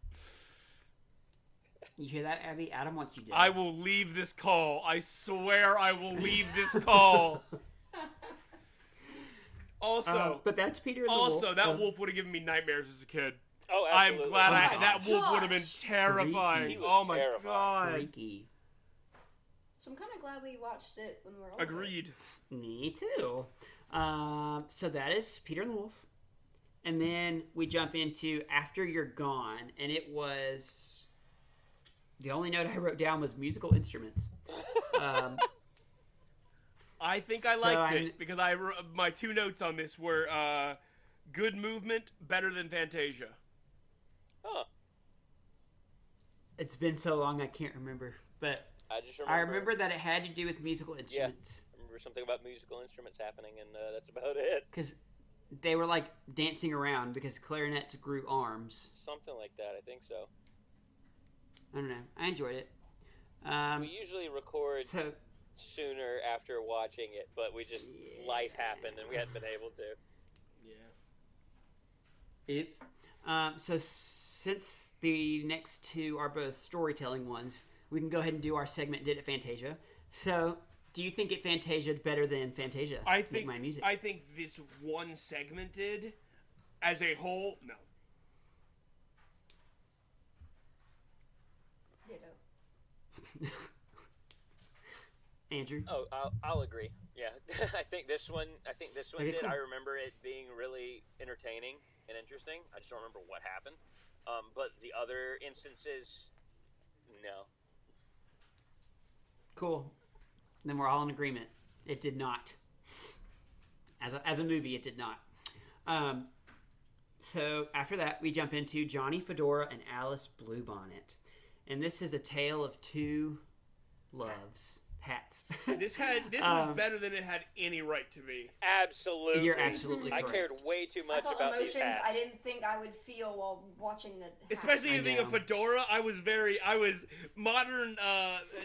You hear that, Abby? Adam wants you dead. I will leave this call. I swear I will leave this call. Also, but that's Peter and the also wolf. that wolf would have given me nightmares as a kid. Oh, I'm absolutely. glad Oh, that wolf would have been gosh. terrifying. He was Oh my terrifying. god. Freaky. So I'm kind of glad we watched it when we were older. Agreed. Me too. So that is Peter and the Wolf. And then we jump into After You're Gone, and it was... The only note I wrote down was musical instruments. I think I So liked I'm- it because my two notes on this were good movement, better than Fantasia. Huh. It's been so long I can't remember. But I just I remember that it had to do with musical instruments. I remember something about musical instruments happening, and that's about it. Because they were like dancing around because clarinets grew arms. Something like that, I think so. I don't know. I enjoyed it. We usually record So sooner after watching it, but life happened and we hadn't been able to. Yeah. oops. So since the next two are both storytelling ones, we can go ahead and do our segment Did It Fantasia. So, do you think it Fantasia'd better than Fantasia? I Make think My Music? I think this one segmented as a whole, no. Ditto. Andrew? Oh, I'll agree. Yeah, I think this one Okay, did. cool. I remember it being really entertaining and interesting. I just don't remember what happened. But the other instances, no. Cool. Then we're all in agreement. It did not. As a movie, it did not. So after that, we jump into Johnny Fedora and Alice Bluebonnet. And this is a tale of two loves. Hats. This was better than it had any right to be. Absolutely. You're absolutely I correct. cared way too I much felt about emotions these hats. I didn't think I would feel while watching the hat. Especially I the thing of know. fedora, I was modern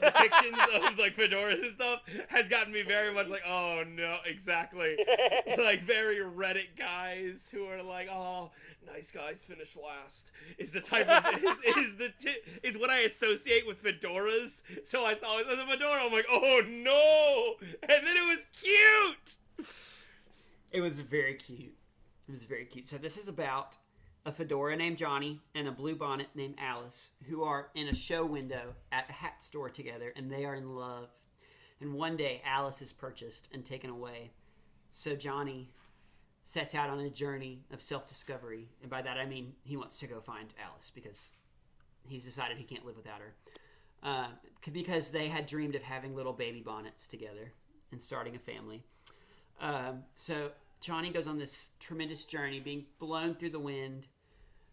depictions of like fedoras and stuff has gotten me very much like, oh no, exactly. Like very Reddit guys who are like, oh, nice guys finish last is the type of is what I associate with fedoras. So I saw it as a fedora, I'm like, oh no, and then it was cute. It was very cute. It was very cute. So this is about a fedora named Johnny and a bluebonnet named Alice who are in a show window at a hat store together, and they are in love. And one day Alice is purchased and taken away, So Johnny sets out on a journey of self-discovery. And by that I mean he wants to go find Alice because he's decided he can't live without her. Because they had dreamed of having little baby bonnets together and starting a family. So Johnny goes on this tremendous journey, being blown through the wind,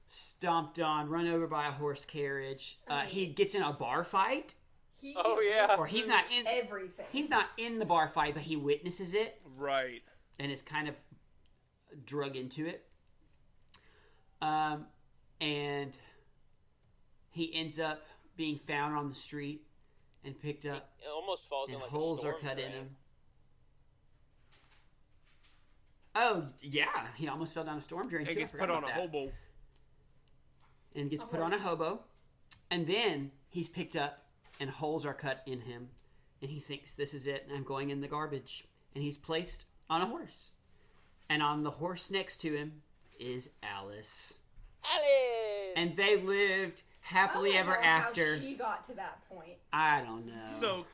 stomped on, run over by a horse carriage. He gets in a bar fight. Yeah. Or he's not in everything. He's not in the bar fight, but he witnesses it. Right. And is kind of drug into it. And he ends up being found on the street and picked up. It almost falls and in like holes a storm are cut drain. in him. Oh, yeah. He almost fell down a storm drain, And too. gets put on a hobo. And gets put on a hobo. And then he's picked up and holes are cut in him. And he thinks, this is it. I'm going in the garbage. And he's placed on a horse. And on the horse next to him is Alice. Alice! And they lived happily ever after. How she got to that point. I don't know. So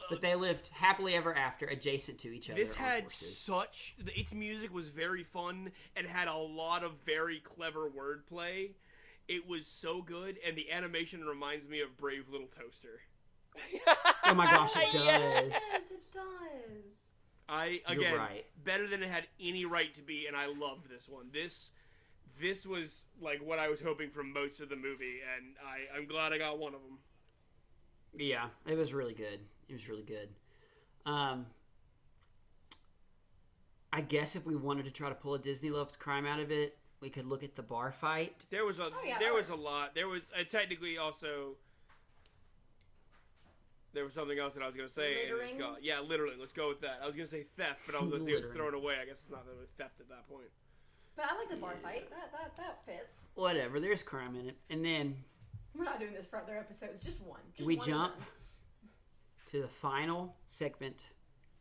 but they lived happily ever after, adjacent to each other. This had horses. its music was very fun and had a lot of very clever wordplay. It was so good, and the animation reminds me of Brave Little Toaster. Oh my gosh, it does. Yes, it does. Again, You're right. better than it had any right to be, and I love this one. This was like what I was hoping for most of the movie, and I'm glad I got one of them. Yeah, it was really good. It was really good. I guess if we wanted to try to pull a Disney Loves Crime out of it, we could look at the bar fight. There was a lot. There was technically also. There was something else that I was gonna say. Littering? Littering. Let's go with that. I was gonna say theft, but I was gonna say it was thrown away. I guess it's not really theft at that point. But I like the bar fight. That fits. Whatever, there's crime in it. And then We're not doing this for other episodes. Just one. we jump to the final segment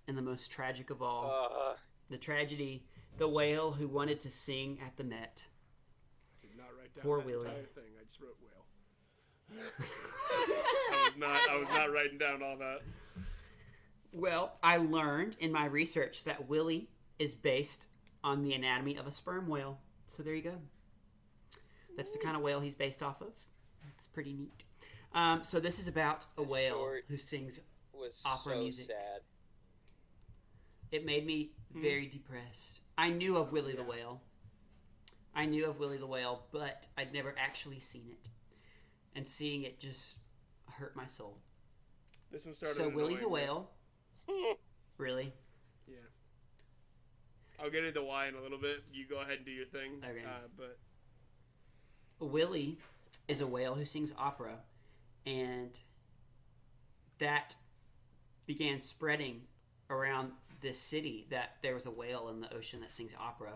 and the most tragic of all. The tragedy, the whale who wanted to sing at the Met. I did not write down Poor that Willie. entire thing. I just wrote whale. I was not writing down all that. Well, I learned in my research that Willie is based on the anatomy of a sperm whale. So there you go. That's the kind of whale he's based off of. It's pretty neat. So this is about a whale who sings opera music. Sad. It made me very depressed. I knew of Willie the Whale. But I'd never actually seen it. And seeing it just hurt my soul. This one started. So Willie's a whale. Really? Yeah. I'll get into why in a little bit. You go ahead and do your thing. Okay. But Willie is a whale who sings opera, and that began spreading around this city that there was a whale in the ocean that sings opera.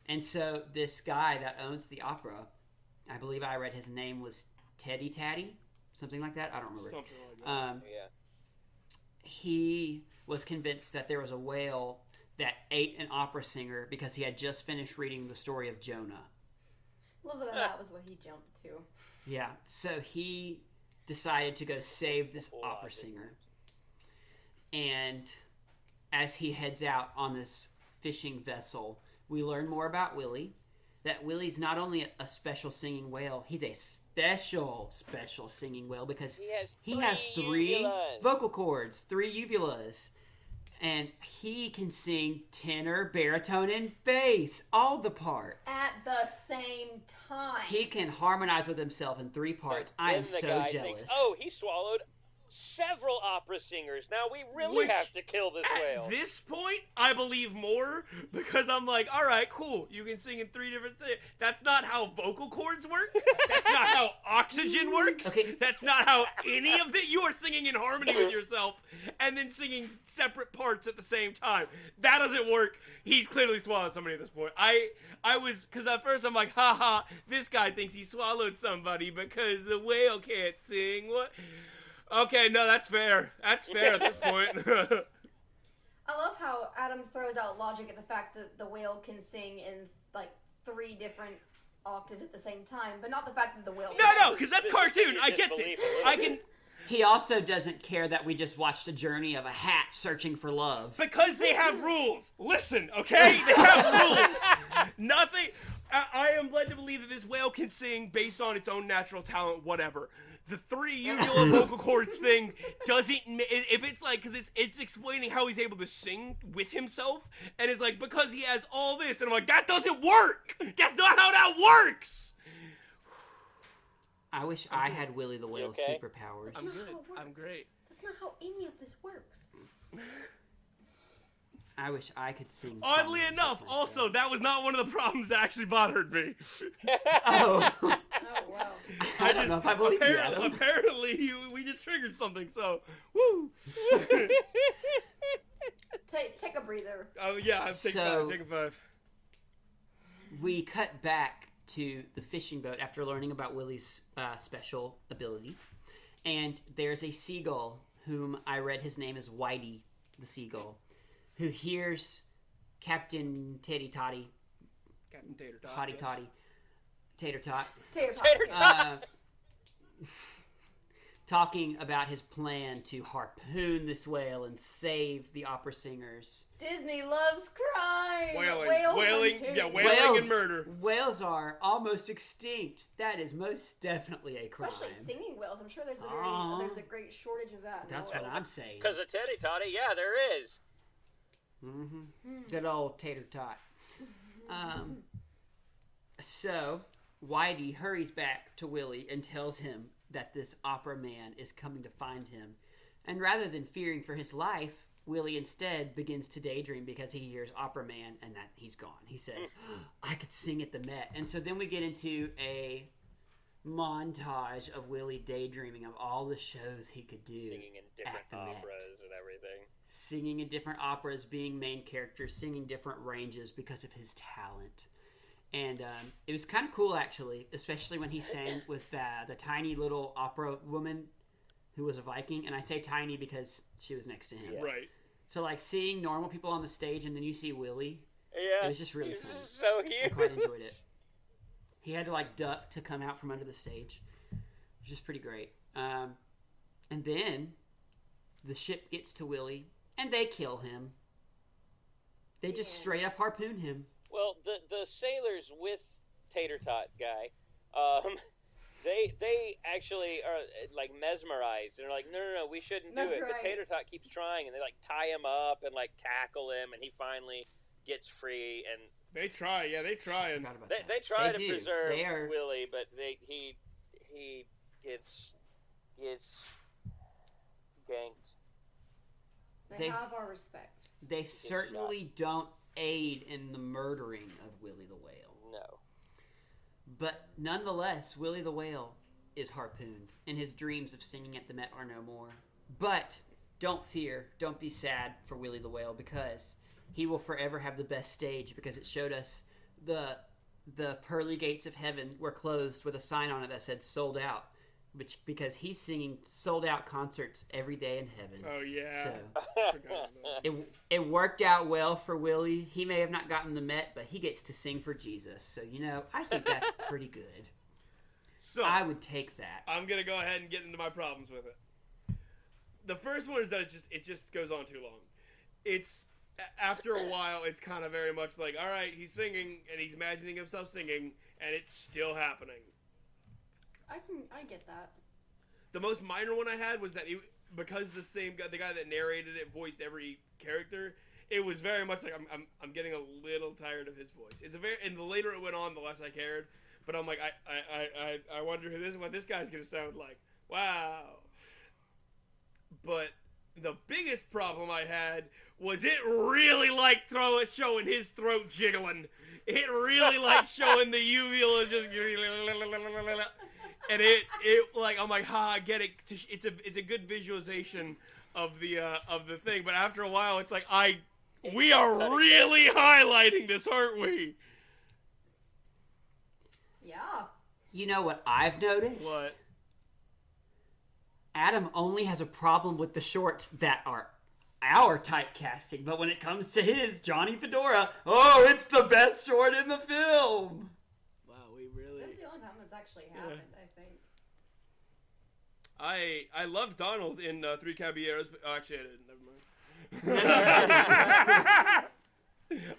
And so this guy that owns the opera, I believe I read his name was Teddy Tatty, something like that. I don't remember. something like that. Yeah. He was convinced that there was a whale that ate an opera singer because he had just finished reading the story of Jonah. Love that was what he jumped to. Yeah, so he decided to go save this opera singer. And as he heads out on this fishing vessel, we learn more about Willie. That Willie's not only a special singing whale, he's a special singing whale because he has three vocal cords, 3 uvulas. And he can sing tenor, baritone, and bass, all the parts. At the same time. He can harmonize with himself in 3 parts. I am so jealous. Thinks, he swallowed several opera singers. Now we really have to kill this whale. At this point, I believe more because I'm like, all right, cool. You can sing in 3 different things. That's not how vocal cords work. That's not how oxygen works. Okay. That's not how any of that. You are singing in harmony with yourself and then singing separate parts at the same time. That doesn't work. He's clearly swallowed somebody at this point. I was, because at first I'm like, haha, this guy thinks he swallowed somebody because the whale can't sing. What? Okay, no, that's fair. That's fair at this point. I love how Adam throws out logic at the fact that the whale can sing in like 3 different octaves at the same time, but not the fact that the whale. No, because that's cartoon. I get this. He also doesn't care that we just watched a journey of a hat searching for love. Because they have rules. Listen, okay? They have rules. Nothing. I am led to believe that this whale can sing based on its own natural talent, whatever. The three uvula vocal cords thing doesn't. If it's like, because it's explaining how he's able to sing with himself, and it's like, because he has all this, and I'm like, that doesn't work! That's not how that works! I wish I had Willie the Whale's okay? superpowers. I'm good. I'm great. That's not how any of this works. I wish I could sing. Oddly songs enough, like also, that was not one of the problems that actually bothered me. Oh. Oh, wow. I don't know if I believe you, Adam. Apparently, we just triggered something, so, woo! Take a breather. Oh, yeah, take a five. We cut back to the fishing boat after learning about Willie's special ability. And there's a seagull, whom I read his name is Whitey the Seagull, who hears Captain Teddy Toddy, Captain Tater Tot. Hotty Toddy, Tater Tot, Tater Tot. talking about his plan to harpoon this whale and save the opera singers. Disney loves crime. Whaling Whales, and murder. Whales are almost extinct. That is most definitely a crime. Especially singing whales. I'm sure there's a great shortage of that. That's what I'm saying. Because of Teddy Toddy, yeah, there is. Good old Tater Tot. So, Whitey hurries back to Willie and tells him that this opera man is coming to find him. And rather than fearing for his life, Willie instead begins to daydream because he hears opera man and that he's gone. He said, I could sing at the Met. And so then we get into a montage of Willie daydreaming of all the shows he could do. Singing in different operas and everything. Singing in different operas, being main characters, singing different ranges because of his talent. And it was kind of cool, actually, especially when he sang with the tiny little opera woman who was a Viking. And I say tiny because she was next to him. Yeah. Right. So, like, seeing normal people on the stage and then you see Willie, Yeah. it was just really He's fun. just so I huge. quite enjoyed it. He had to, like, duck to come out from under the stage, which is pretty great. And then the ship gets to Willie, and they kill him. They just straight up harpoon him. Well, the sailors with Tater Tot guy, they actually are like mesmerized and are like, no, we shouldn't do That's it. right. But Tater Tot keeps trying, and they like tie him up and like tackle him, and he finally gets free. And They try. And Forgot about they that. try They to do. preserve They are- Willie, but he gets ganked. They have our respect. They certainly don't aid in the murdering of Willie the Whale. No. But nonetheless, Willie the Whale is harpooned, and his dreams of singing at the Met are no more. But don't fear, don't be sad for Willie the Whale, because he will forever have the best stage, because it showed us the pearly gates of heaven were closed with a sign on it that said sold out, because he's singing sold out concerts every day in heaven. Oh, yeah. So Forgot about that. it worked out well for Willie. He may have not gotten the Met, but he gets to sing for Jesus. So, I think that's pretty good. So, I would take that. I'm going to go ahead and get into my problems with it. The first one is that it just goes on too long. It's, after a while, it's kind of very much like, all right, he's singing, and he's imagining himself singing, and it's still happening. I get that. The most minor one I had was that because the guy that narrated it voiced every character, it was very much like I'm getting a little tired of his voice. And the later it went on, the less I cared. But I'm like, I wonder what this guy's gonna sound like. Wow. But the biggest problem I had was it really liked showing his throat jiggling. It really liked showing the uvula just. And it like I'm like, I get it. It's a good visualization of the thing. But after a while, it's like we are really highlighting this, aren't we? Yeah. You know what I've noticed? What? Adam only has a problem with the shorts that are our typecasting, but when it comes to his, Johnny Fedora, it's the best short in the film. Wow, we really. That's the only time it's actually happened, I think. I loved Donald in Three Caballeros, but actually I didn't. Never mind.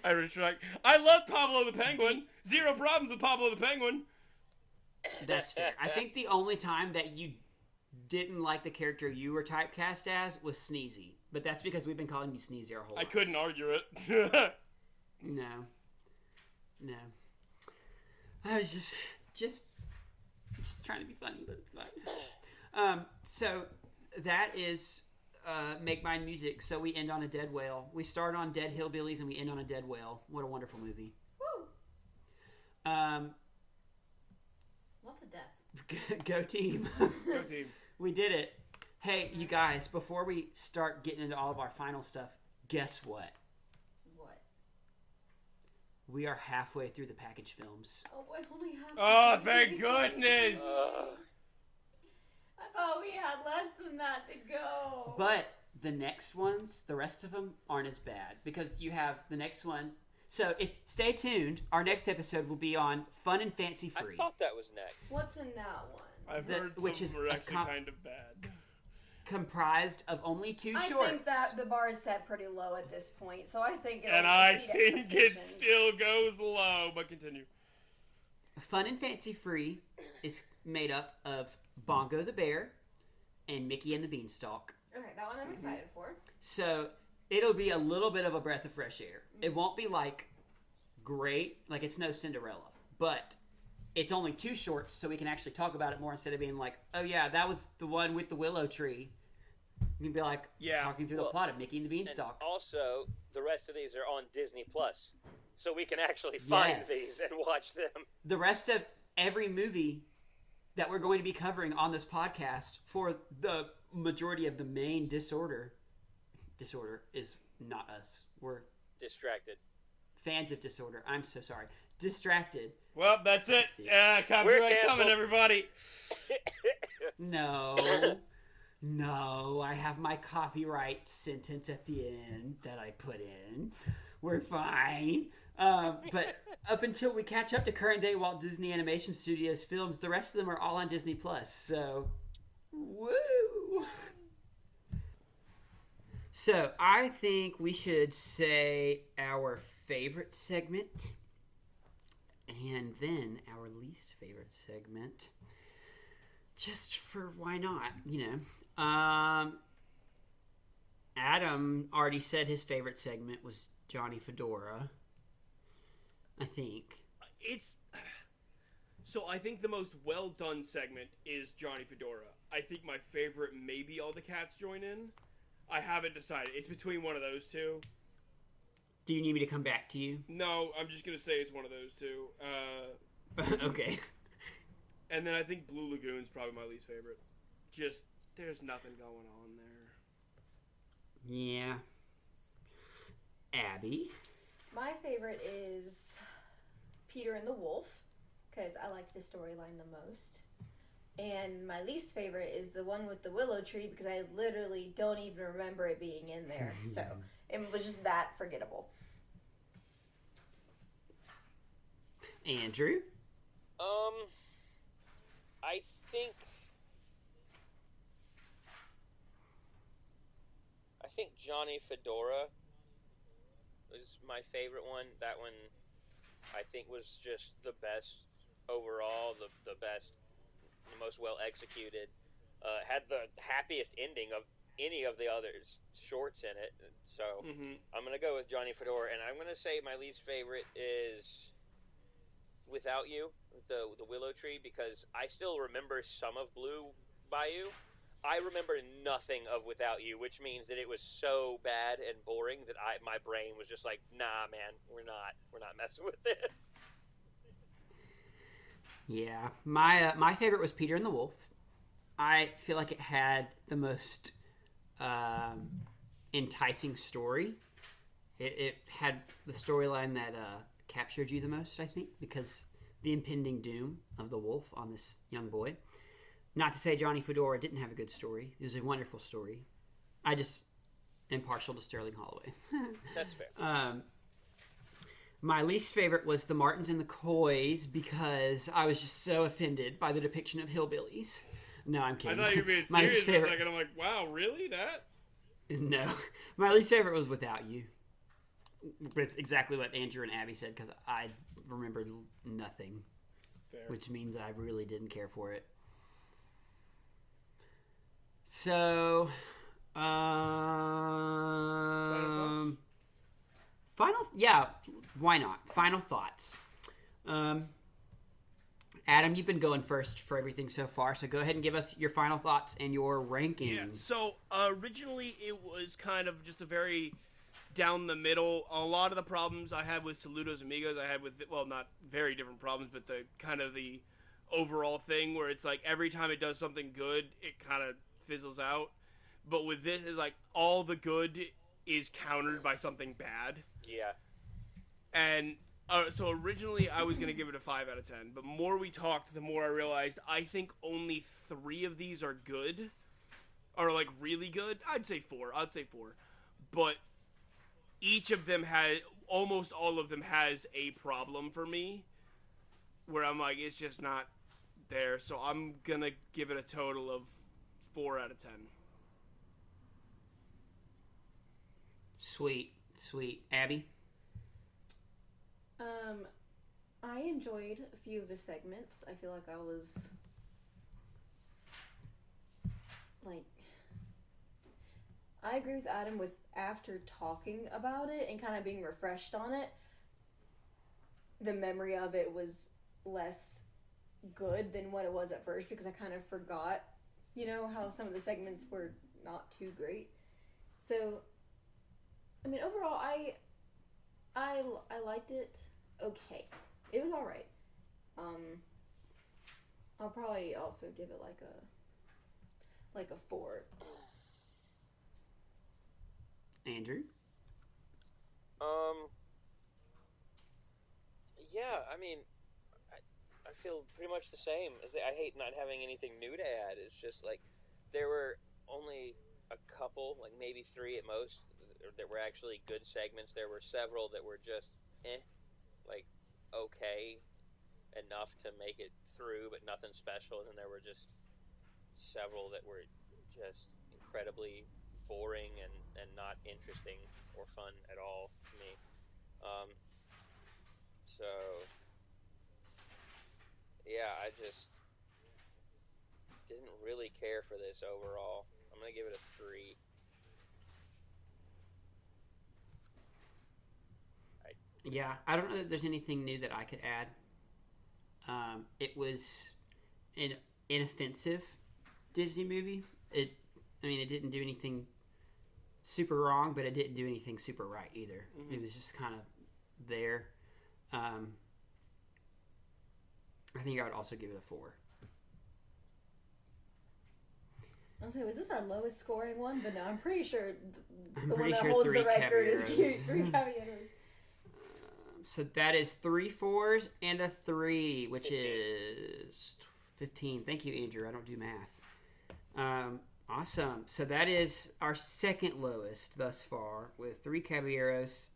I retract. I love Pablo the Penguin. Zero problems with Pablo the Penguin. That's fair. I think the only time that you didn't like the character you were typecast as was Sneezy, but that's because we've been calling you Sneezy our whole lives. I couldn't argue it. No. I was just trying to be funny, but it's fine. So that is Make Mine Music. So we end on a dead whale. We start on Dead Hillbillies and we end on a dead whale. What a wonderful movie. Woo! Lots of death. Go team. Go team. We did it. Hey, you guys, before we start getting into all of our final stuff, guess what? What? We are halfway through the package films. Oh, I only have. Oh, thank goodness. I thought we had less than that to go. But the next ones, the rest of them aren't as bad because you have the next one. So stay tuned. Our next episode will be on Fun and Fancy Free. I thought that was next. What's in that one? I've heard which some is were actually kind of bad. Comprised of only 2 shorts. I think that the bar is set pretty low at this point, so I think And I think it still goes low, but continue. Fun and Fancy Free is made up of Bongo the Bear and Mickey and the Beanstalk. Okay, that one I'm excited for. So it'll be a little bit of a breath of fresh air. It won't be like great, like it's no Cinderella, but it's only 2 shorts, so we can actually talk about it more instead of being like, oh yeah, that was the one with the willow tree. You can be like, talking through the plot of Mickey and the Beanstalk. And also, the rest of these are on Disney Plus, so we can actually find these and watch them. The rest of every movie that we're going to be covering on this podcast for the majority of the main disorder is not us. We're distracted. Fans of disorder. I'm so sorry. Distracted. Well, that's it. Copyright coming, everybody. No, I have my copyright sentence at the end that I put in. We're fine. But up until we catch up to current day Walt Disney Animation Studios films, the rest of them are all on Disney Plus. So, woo! So, I think we should say our favorite segment and then our least favorite segment. Just for why not, Adam already said his favorite segment was Johnny Fedora. I think. I think the most well done segment is Johnny Fedora. I think my favorite maybe All the Cats Join In. I haven't decided. It's between one of those two. Do you need me to come back to you? No, I'm just going to say it's one of those two. Okay. And then I think Blue Lagoon's probably my least favorite. Just, there's nothing going on there. Yeah. Abby? My favorite is Peter and the Wolf, because I liked the storyline the most. And my least favorite is the one with the willow tree, because I literally don't even remember it being in there. So it was just that forgettable. Andrew? I think Johnny Fedora was my favorite one. That one I think was just the best overall, the best, the most well executed. Had the happiest ending of any of the others shorts in it. So I'm gonna go with Johnny Fedora, and I'm gonna say my least favorite is Without You, the willow tree, because I still remember some of Blue Bayou. I remember nothing of Without You, which means that it was so bad and boring that my brain was just like, nah, man, we're not messing with this. Yeah, my favorite was Peter and the Wolf. I feel like it had the most enticing story. It had the storyline that captured you the most, I think, because the impending doom of the wolf on this young boy. Not to say Johnny Fedora didn't have a good story. It was a wonderful story. I just am partial to Sterling Holloway. That's fair. My least favorite was the Martins and the Coys because I was just so offended by the depiction of hillbillies. No, I'm I kidding. thought you were being My serious least for a favorite. second. I'm like, wow, really? That? No, my least favorite was Without You. With exactly what Andrew and Abby said, because I remembered nothing, Fair. which means I really didn't care for it. So, yeah, why not? Final thoughts. Adam, you've been going first for everything so far, so go ahead and give us your final thoughts and your rankings. Yeah, so originally it was kind of just a very down the middle. A lot of the problems I had with Saludos Amigos, I had with, well, not very different problems, but the kind of the overall thing where it's like every time it does something good, it kind of fizzles out. But with this, is like all the good is countered by something bad. Yeah. And so originally I was going to give it a 5 out of 10, but more we talked, the more I realized I think only 3 of these are good, or like really good. I'd say 4. But each of them has, almost all of them has a problem for me, where I'm like, it's just not there. So I'm going to give it a total of 4 out of 10. Sweet. Abby? I enjoyed a few of the segments. I feel like I was I agree with Adam with after talking about it and kind of being refreshed on it, the memory of it was less good than what it was at first because I kind of forgot, how some of the segments were not too great. So, I mean, overall, I liked it. Okay, it was all right. I'll probably also give it like a 4. Andrew? Yeah, I mean, I feel pretty much the same. I hate not having anything new to add. It's just like there were only a couple, like maybe 3 at most, that were actually good segments. There were several that were just like okay enough to make it through, but nothing special. And then there were just several that were just incredibly boring and not interesting or fun at all to me. So yeah, I just didn't really care for this overall. I'm gonna give it a 3. Yeah, I don't know that there's anything new that I could add. It was an inoffensive Disney movie. It didn't do anything super wrong, but it didn't do anything super right either. Mm-hmm. It was just kind of there. I think I would also give it a 4. I was like, was this our lowest scoring one? But no, I'm pretty sure the one that holds the record is 3 Caballeros. So that is 3 4s and a 3, which is 15. Thank you, Andrew. I don't do math. Awesome. So that is our second lowest thus far, with 3 Caballeros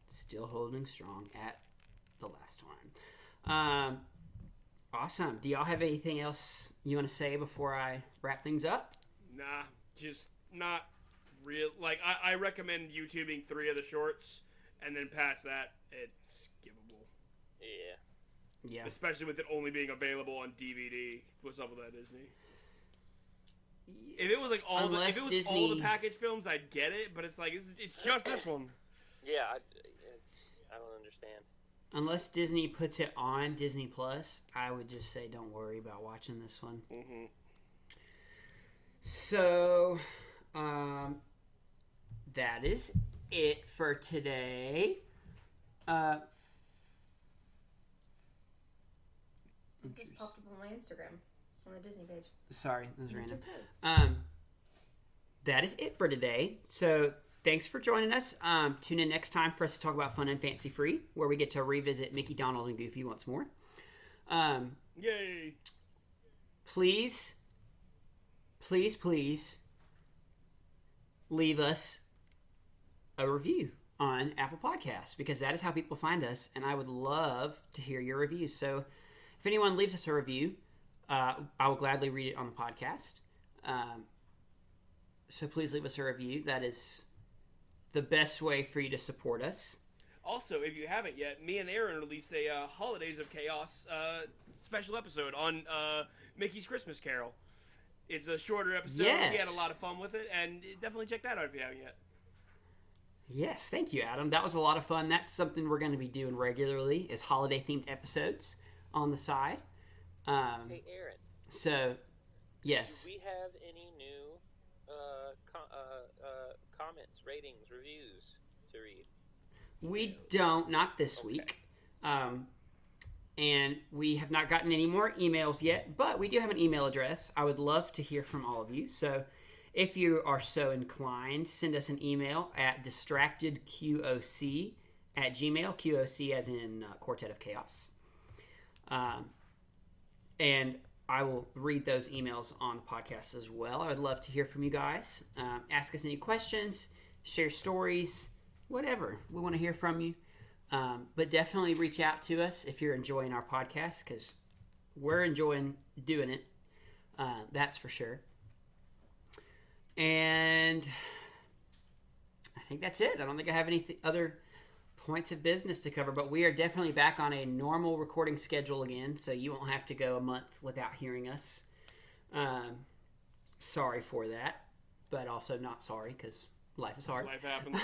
still holding strong at the last one. Awesome. Do y'all have anything else you want to say before I wrap things up? Nah, just not real. Like, I recommend YouTubing 3 of the shorts, and then past that, it's skippable. Yeah. Especially with it only being available on DVD. What's up with that, Disney? If it was like all the package films, I'd get it. But it's like it's just this one. Yeah, I don't understand. Unless Disney puts it on Disney Plus, I would just say don't worry about watching this one. Mm-hmm. So, that is it for today. Just popped up on my Instagram on the Disney page. Sorry, that was random. That is it for today. So thanks for joining us. Tune in next time for us to talk about Fun and Fancy Free, where we get to revisit Mickey, Donald, and Goofy once more. Yay! Please leave us a review on Apple Podcasts, because that is how people find us, and I would love to hear your reviews. So if anyone leaves us a review, I will gladly read it on the podcast. So please leave us a review. That is the best way for you to support us. Also, if you haven't yet, me and Aaron released a Holidays of Chaos special episode on Mickey's Christmas Carol. It's a shorter episode. Yes. We had a lot of fun with it, and definitely check that out if you haven't yet. Yes, thank you, Adam. That was a lot of fun. That's something we're going to be doing regularly, is holiday-themed episodes on the side. Hey, Aaron. So, yes. Do we have any new comments, ratings, reviews to read? We don't, not this week. And we have not gotten any more emails yet, but we do have an email address. I would love to hear from all of you. So if you are so inclined, send us an email at distractedqoc@gmail.com, QOC as in Quartet of Chaos. And I will read those emails on the podcast as well. I would love to hear from you guys. Ask us any questions, share stories, whatever. We want to hear from you. But definitely reach out to us if you're enjoying our podcast, because we're enjoying doing it. That's for sure. And I think that's it. I don't think I have any other points of business to cover, but we are definitely back on a normal recording schedule again, so you won't have to go a month without hearing us. Sorry for that, but also not sorry, because life is hard. Life happens.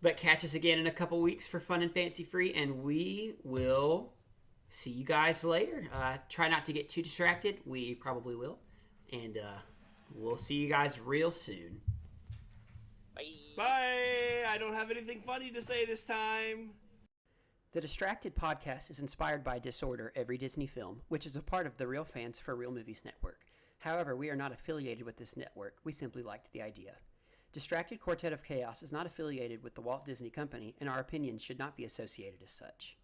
But catch us again in a couple weeks for Fun and Fancy Free, and we will see you guys later. Try not to get too distracted. We probably will. And we'll see you guys real soon. Bye. Bye. I don't have anything funny to say this time. The Distracted podcast is inspired by Disorder Every Disney Film, which is a part of the Real Fans for Real Movies network. However, we are not affiliated with this network. We simply liked the idea. Distracted Quartet of Chaos is not affiliated with the Walt Disney Company, and our opinions should not be associated as such.